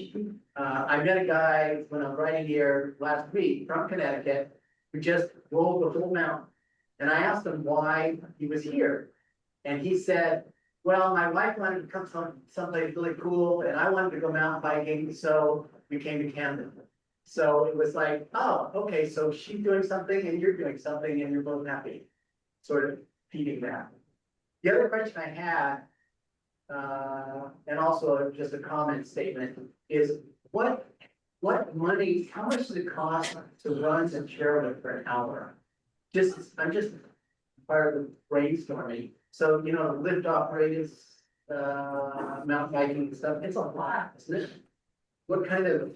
S12: I met a guy when I was riding here last week from Connecticut who just rolled the whole mountain. And I asked him why he was here. And he said, well, my wife wanted to come someplace really cool and I wanted to go mountain biking, so we came to Camden. So it was like, oh, okay, so she's doing something and you're doing something and you're both happy. Sort of feeding that. The other question I had, and also just a comment statement, is what money, how much does it cost to run a chairlift for an hour? I'm just part of the brainstorming. So, you know, lift operated, mountain biking and stuff, it's a lot, isn't it? What kind of,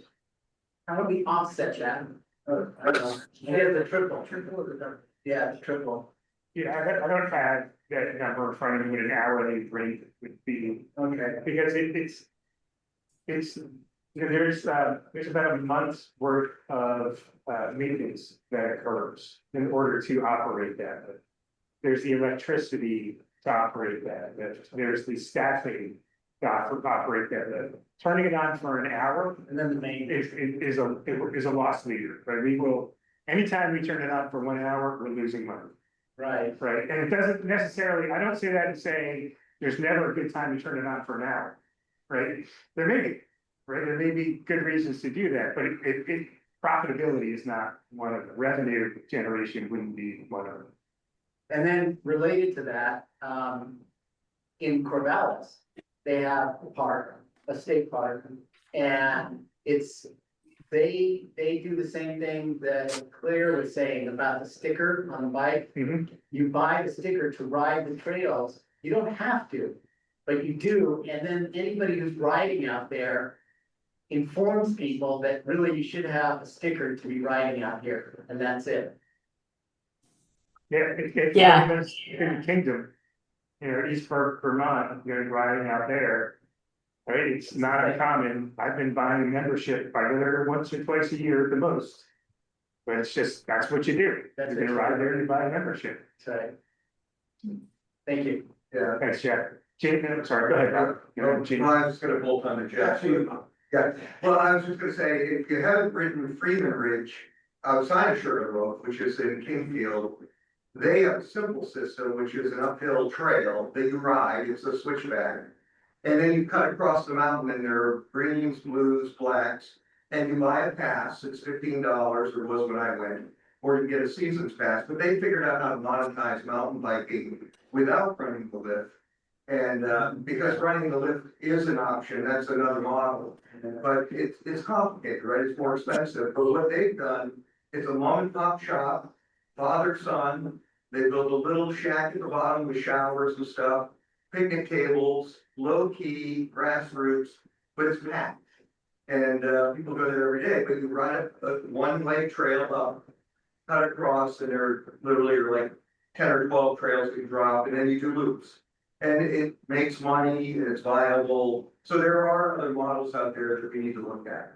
S12: how do we offset that? I don't know. Yeah, the triple. Yeah, the triple.
S2: Yeah, I don't have that number in front of me, what an hourly rate would be.
S12: Okay.
S2: Because it's, you know, there's about a month's worth of maintenance that occurs in order to operate that. There's the electricity to operate that. There's the staffing to operate that. Turning it on for an hour
S12: And then the main.
S2: is a loss leader, right? We will, anytime we turn it on for 1 hour, we're losing money.
S12: Right.
S2: Right, and it doesn't necessarily, I don't say that to say there's never a good time to turn it on for an hour, right? There may be, right, there may be good reasons to do that, but profitability is not one of them. Revenue generation wouldn't be one of them.
S12: And then related to that, in Corvallis, they have a park, a state park, and they do the same thing that Claire was saying about the sticker on the bike. You buy the sticker to ride the trails. You don't have to, but you do. And then anybody who's riding out there informs people that really you should have a sticker to be riding out here, and that's it.
S2: Yeah,
S4: Yeah.
S2: In the kingdom, you know, East Vermont, you're riding out there. Right, it's not uncommon. I've been buying a membership. I go there once or twice a year at the most. But it's just, that's what you do. You're gonna ride there and buy a membership.
S12: So, thank you.
S1: Yeah.
S2: Thanks, Jack. Jake, I'm sorry, go ahead, Rob. Jake.
S1: Well, I was gonna bolt on to Jeff. Yeah, well, I was just gonna say, if you haven't ridden Freeman Ridge outside of Sugarloaf, which is in Kingfield, they have a simple system, which is an uphill trail that you ride, it's a switchback. And then you cut across the mountain and there are greens, blues, blacks, and you buy a pass, it's $15, or was when I went, or you get a season's pass, but they figured out how to monetize mountain biking without running the lift. And because running the lift is an option, that's another model, but it's complicated, right? It's more expensive, but what they've done is a mom and pop shop, father, son, they built a little shack at the bottom with showers and stuff, picnic tables, low key, grassroots, but it's packed. And people go there every day, but you ride a one-way trail up, cut across, and there literally are like 10 or 12 trails you can drop, and then you do loops. And it makes money, and it's viable. So there are other models out there that we need to look at.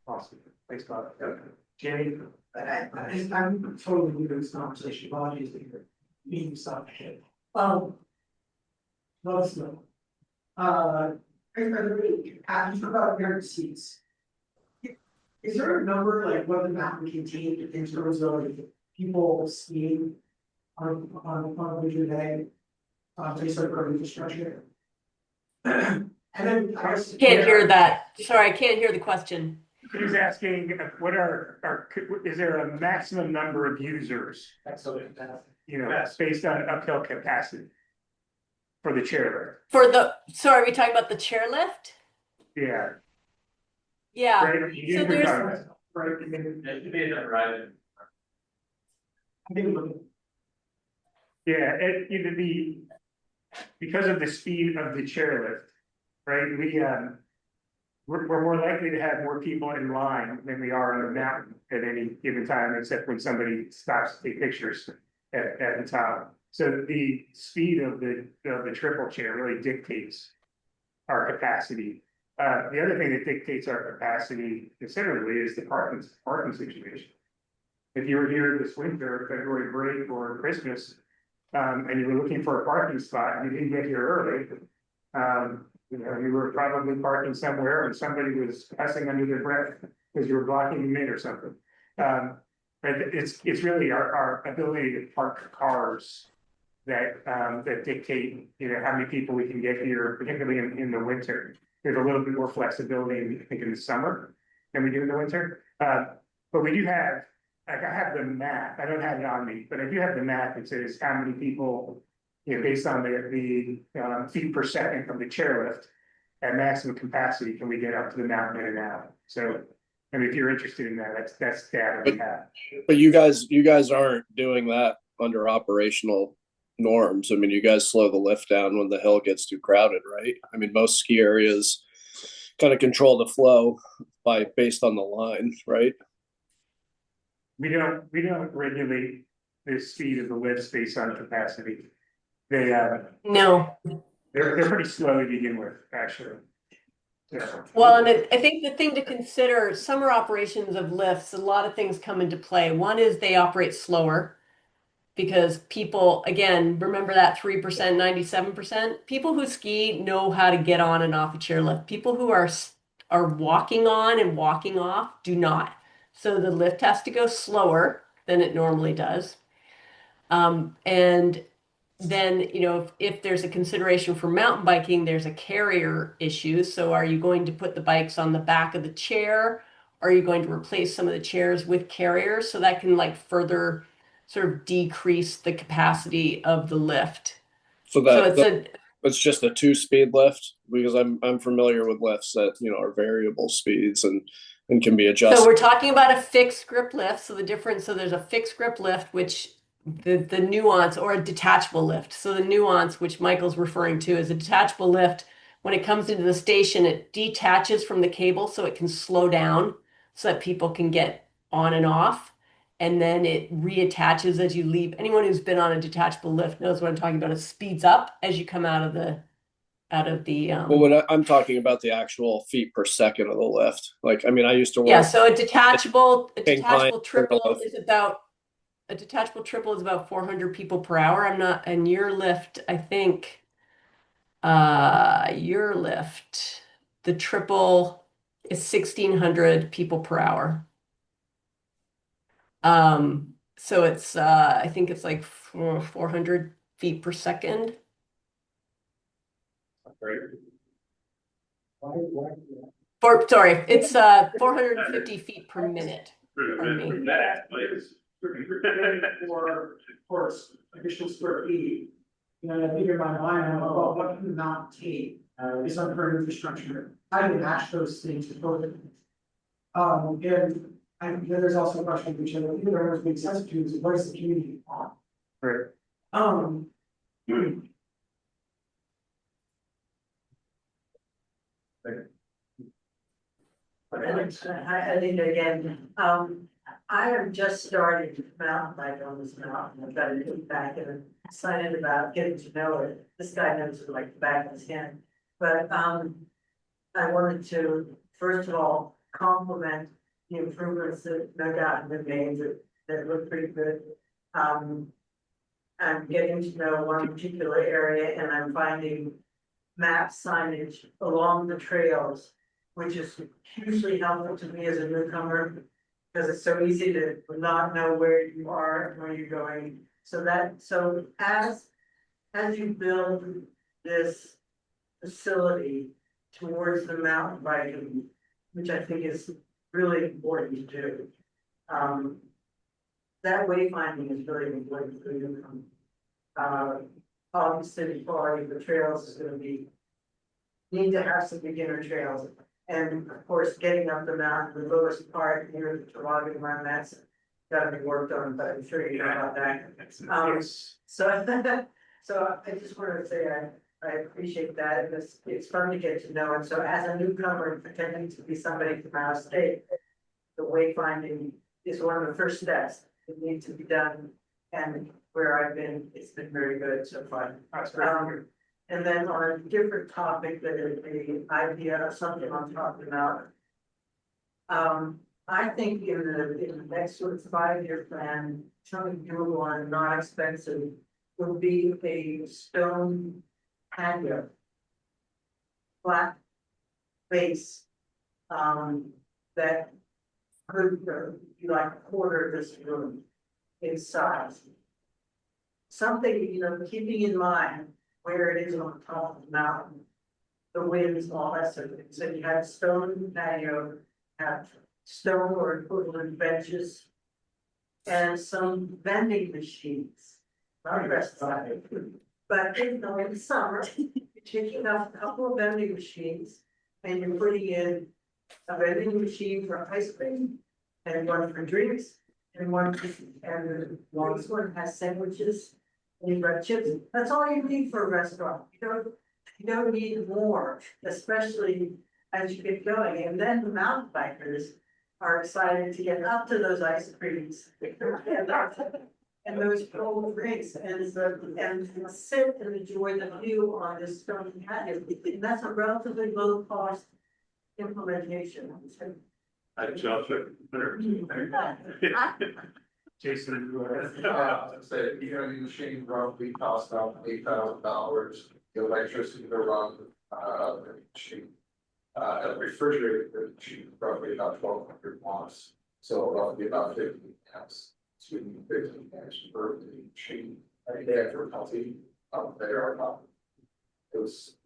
S2: Awesome. Thanks, Bob.
S1: Yep.
S2: Jamie?
S13: I'm totally new to this conversation, apologies that you're being stopped ahead. Let us know. Are there any, you talk about 100 seats. Is there a number, like what the mountain contained in terms of people skiing on a winter day? Based on our infrastructure? And then I was.
S4: Can't hear that. Sorry, I can't hear the question.
S2: He's asking, what is there a maximum number of users,
S12: Excellent.
S2: you know, based on uphill capacity for the chairlift?
S4: So are we talking about the chairlift?
S2: Yeah.
S4: Yeah,
S2: Right, you
S4: so
S2: didn't
S4: there's-
S2: talk about it.
S13: Right.
S11: It should be in the right.
S2: Yeah, either because of the speed of the chairlift, right, we're more likely to have more people in line than we are on the mountain at any given time, except when somebody stops to take pictures at the top. So the speed of the triple chair really dictates our capacity. The other thing that dictates our capacity considerably is the parking situation. If you were here this winter, February break or Christmas, and you were looking for a parking spot, and you didn't get here early, you were probably parking somewhere and somebody was cussing under their breath because you were blocking them in or something. But it's really our ability to park cars that dictate, how many people we can get here, particularly in the winter. There's a little bit more flexibility, I think, in the summer than we do in the winter. But we do have, like, I have the map, I don't have it on me, but I do have the map that says how many people, based on the feet per second of the chairlift at maximum capacity, can we get up to the mountain in and out? So, if you're interested in that, that's data we have.
S9: But you guys aren't doing that under operational norms. I mean, you guys slow the lift down when the hill gets too crowded, right? I mean, most ski areas kind of control the flow based on the line, right?
S2: We don't regulate the speed of the lifts based on capacity. They
S4: no.
S2: they're pretty slow to begin with, actually. So,
S4: Well, and I think the thing to consider, summer operations of lifts, a lot of things come into play. One is they operate slower because people, again, remember that 3%, 97%? People who ski know how to get on and off a chairlift. People who are walking on and walking off do not. So the lift has to go slower than it normally does. And then, if there's a consideration for mountain biking, there's a carrier issue. So are you going to put the bikes on the back of the chair? Are you going to replace some of the chairs with carriers? So that can further sort of decrease the capacity of the lift.
S9: So it's just a 2-speed lift, because I'm familiar with lifts that are variable speeds and can be adjusted.
S4: So we're talking about a fixed grip lift. So there's a fixed grip lift, which the nuance, or a detachable lift. So the nuance, which Michael's referring to, is a detachable lift. When it comes into the station, it detaches from the cable so it can slow down so that people can get on and off. And then it reattaches as you leave. Anyone who's been on a detachable lift knows what I'm talking about. It speeds up as you come out of the
S9: Well, when I'm talking about the actual feet per second of the lift, I used to work.
S4: Yeah, so a detachable triple is about 400 people per hour. And your lift, I think, the triple is 1,600 people per hour. So it's, I think it's like 400 feet per second. Sorry, it's 450 feet per minute. Pardon me.
S13: For additional square feet. I think in my mind, I'm about what can the mountain take, based on current infrastructure. I can match those things to both of them. And there's also a question which I think everyone's being sensitive to is what is the community want?
S2: Right.
S7: I think again, I am just starting to mountain bike on this mountain. I've got to get back and I'm excited about getting to know it. This guy knows it like the back of his hand. But I wanted to, first of all, compliment the improvements that no doubt have been made that look pretty good. I'm getting to know one particular area and I'm finding map signage along the trails, which is hugely helpful to me as a newcomer, because it's so easy to not know where you are and where you're going. So as you build this facility towards the mountain biking, which I think is really important to do, that wayfinding is really important for you. Obviously, the quality of the trails is going to need to have some beginner trails. And of course, getting up the mountain, the lowest part near the toboggan run, that's gotta be worked on, but I'm sure you know about that.
S2: Yes.
S7: So, so I just wanted to say I appreciate that, and it's fun to get to know, and so as a newcomer pretending to be somebody from out of state, the wayfinding is one of the first steps that need to be done, and where I've been, it's been very good so far.
S2: That's great.
S7: And then on a different topic, the idea of something I'm talking about. I think in the next sort of 5-year plan, something doable and not expensive would be a stone patio. Flat base, that could be like a quarter of this room in size. Something, you know, keeping in mind where it is on top of the mountain, the winds, all that sort of thing. So you have stone patio, have stone or equivalent benches, and some vending machines. Not restaurant, but in the summer, you're taking out a couple of vending machines and you're putting in a vending machine for ice cream and one for drinks and and this one has sandwiches and you've got chips. That's all you need for a restaurant. You don't need more, especially as you get going. And then the mountain bikers are excited to get up to those ice creams and those cold drinks and sit and enjoy the view on this stone patio. And that's a relatively low cost implementation.
S8: I jump it.
S2: Jason, you
S14: Say, you know, the machine roughly costs about $8,000, the electricity to run, the machine. A refrigerator machine roughly about 1,200 watts, so roughly about 50 amps. 50 amps per machine. I think they have difficulty up there. It was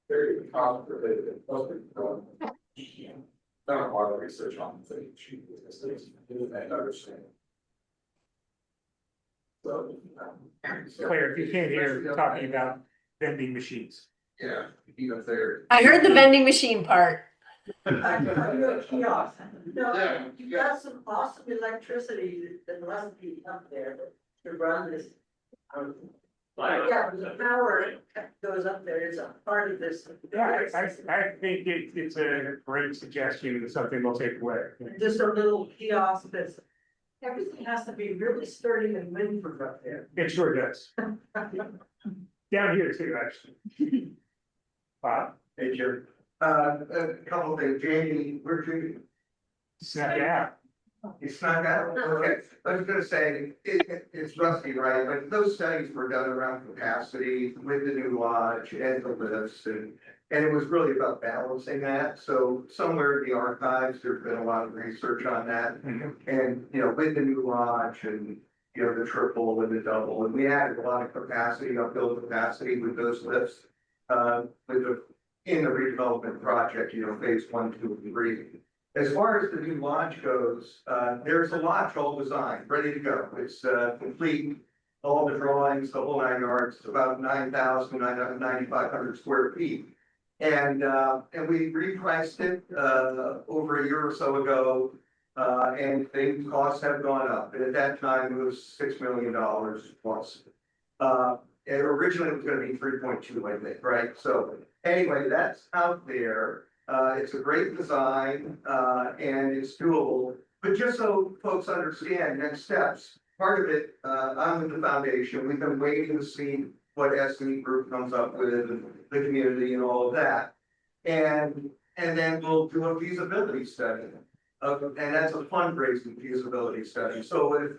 S14: very complicated. It wasn't done a lot of research on the machine because they understand. So,
S2: Claire, if you can't hear, talking about vending machines.
S14: yeah, even if they're.
S4: I heard the vending machine part.
S7: No,
S14: Yeah.
S7: you got some awesome electricity that must be up there to run this. Yeah, the power goes up there, it's a part of this.
S2: Yeah, I think it's a great suggestion and something we'll take away.
S7: Just a little kiosk that's, everything has to be really sturdy and windproof up there.
S2: It sure does. Down here too, actually. Bob,
S1: Hey, Jim. A couple of things, Jamie, where'd you?
S2: snap out.
S1: You snuck out? Okay, I was gonna say, it's rusty, right, but those studies were done around capacity with the new lodge and the lifts and it was really about balancing that, so somewhere in the archives, there's been a lot of research on that. And, you know, with the new lodge and, you know, the triple and the double, and we added a lot of capacity, uphill capacity with those lifts. In the redevelopment project, you know, phase 1, 2, and 3. As far as the new lodge goes, there's a lodge all designed, ready to go. It's complete, all the drawings, the whole 9 yards, it's about 9,500 square feet. And we repriced it over a year or so ago, and things costs have gone up. And at that time, it was $6 million plus. It originally was going to be 3.2, I think, right? So anyway, that's out there. It's a great design, and it's doable. But just so folks understand next steps, part of it, I'm with the foundation. We've been waiting to see what SME group comes up with and the community and all of that. And then we'll do a feasibility study. And that's a fundraising feasibility study. So if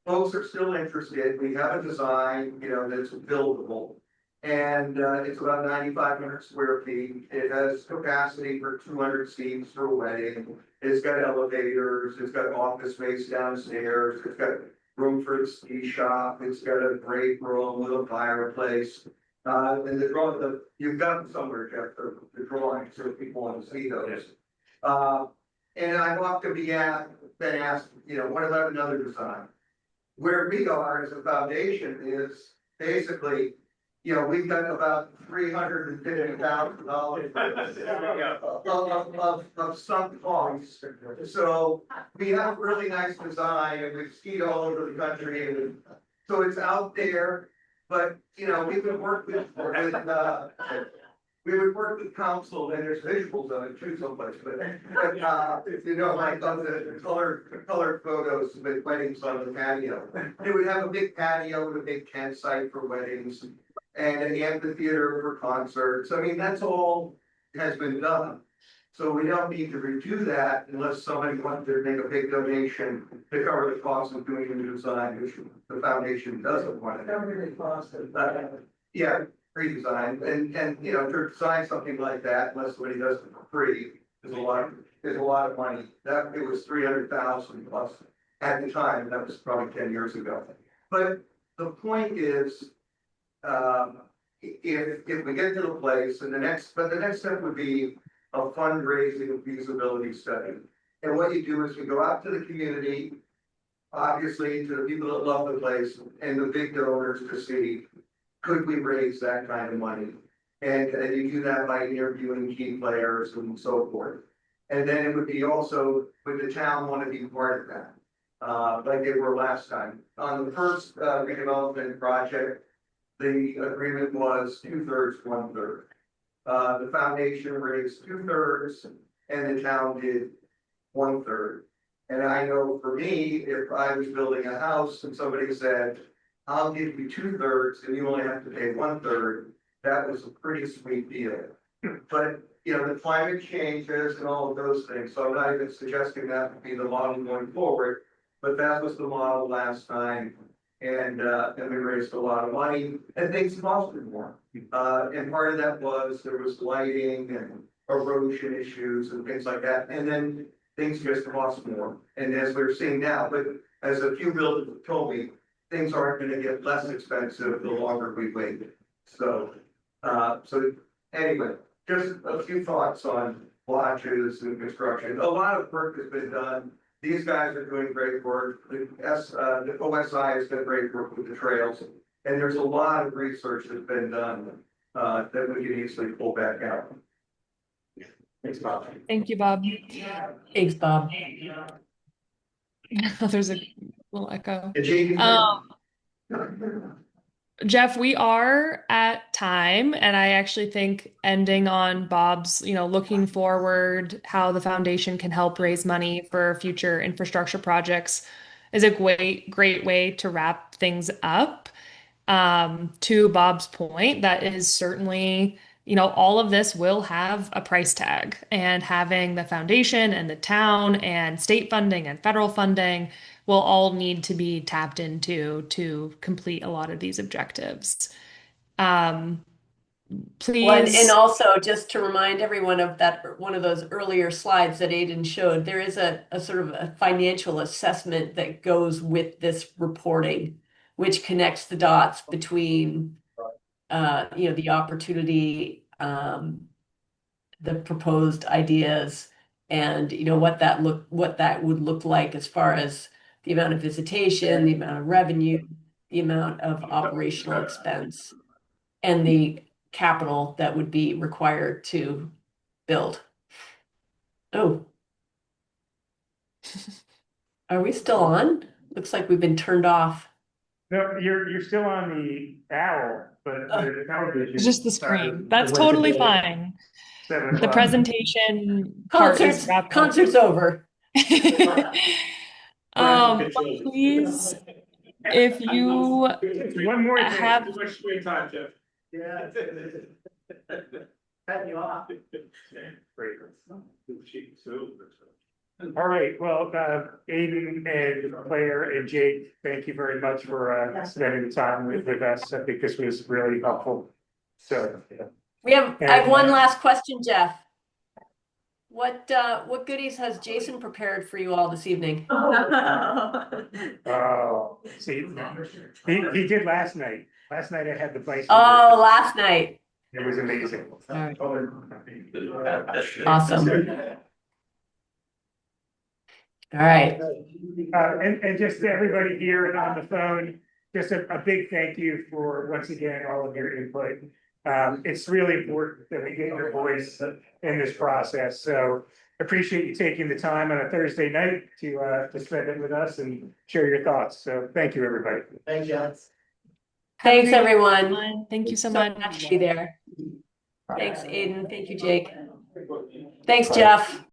S1: folks are still interested, we have a design, you know, that's buildable. And it's about 9,500 square feet. It has capacity for 200 seats for a wedding. It's got elevators, it's got office space downstairs, it's got room for the ski shop, it's got a break room with a fireplace. And you've got them somewhere, Jeff, the drawings, so people want to see those. And I've often been asked, you know, what about another design? Where we are as a foundation is basically we've got about $350,000 of sunk costs. So we have a really nice design and we've skied all over the country and so it's out there. But, we would work with council and there's visuals of it too someplace, but like on the colored photos with weddings on the patio. They would have a big patio with a big campsite for weddings and an amphitheater for concerts. I mean, that's all has been done. So we don't need to redo that unless somebody wants to make a big donation to cover the cost of doing the design, which the foundation doesn't want to. Don't really cost it. Yeah, redesign and to design something like that, unless somebody does it for free, is a lot of money. That it was 300,000 plus at the time, and that was probably 10 years ago. But the point is, if we get to the place and the next step would be a fundraising feasibility study. And what you do is you go out to the community, obviously to the people that love the place and the big donors to see, could we raise that kind of money? And you do that by interviewing key players and so forth. And then it would be also, would the town want to be part of that? Like they were last time. On the first redevelopment project, the agreement was 2/3, 1/3. The foundation raised 2/3 and the town did 1/3. And I know for me, if I was building a house and somebody said, I'll give you 2/3 and you only have to pay 1/3, that was a pretty sweet deal. But, the climate changes and all of those things, so I'm not even suggesting that would be the model going forward, but that was the model last time. And we raised a lot of money and things costed more. And part of that was there was lighting and erosion issues and things like that. And then things just cost more. And as we're seeing now, but as a few builders have told me, things aren't going to get less expensive the longer we wait. So anyway, just a few thoughts on lodges and construction. A lot of work has been done. These guys are doing great work. The OSI has done great work with the trails. And there's a lot of research that's been done that we can easily pull back out. Thanks, Bob.
S3: Thank you, Bob.
S4: Thanks, Bob.
S3: There's a little echo.
S1: Jake,
S3: Jeff, we are at time, and I actually think ending on Bob's, looking forward, how the foundation can help raise money for future infrastructure projects is a great way to wrap things up. To Bob's point, that is certainly, all of this will have a price tag, and having the foundation and the town and state funding and federal funding will all need to be tapped into to complete a lot of these objectives. Please.
S4: And also just to remind everyone of that, one of those earlier slides that Aidan showed, there is a sort of a financial assessment that goes with this reporting, which connects the dots between, the opportunity, the proposed ideas, and what that would look like as far as the amount of visitation, the amount of revenue, the amount of operational expense, and the capital that would be required to build. Oh. Are we still on? Looks like we've been turned off.
S2: No, you're still on the owl, but the television.
S3: It's just the screen. That's totally fine. The presentation part is wrapped up.
S4: Concert's over.
S3: Please, if you
S2: one more thing.
S3: have
S8: Too much screen time, Jeff.
S12: Yeah. Cut you off.
S2: All right, well, Aiden and Claire and Jake, thank you very much for spending the time with us. I think this was really helpful. So
S4: I have one last question, Jeff. What goodies has Jason prepared for you all this evening?
S2: Oh, see, he did last night. Last night I had the place.
S4: Oh, last night.
S2: It was amazing.
S4: All right. Awesome. All right.
S2: And just to everybody here and on the phone, just a big thank you for, once again, all of your input. It's really important that we get your voice in this process, so appreciate you taking the time on a Thursday night to spend it with us and share your thoughts. So thank you, everybody.
S12: Thanks, Alex.
S3: Have a
S4: Thanks,
S3: great
S4: everyone.
S3: one. Thank you so
S4: Happy
S3: much.
S4: to be there. Thanks, Aiden. Thank you, Jake. Thanks,
S6: Bye.
S4: Jeff.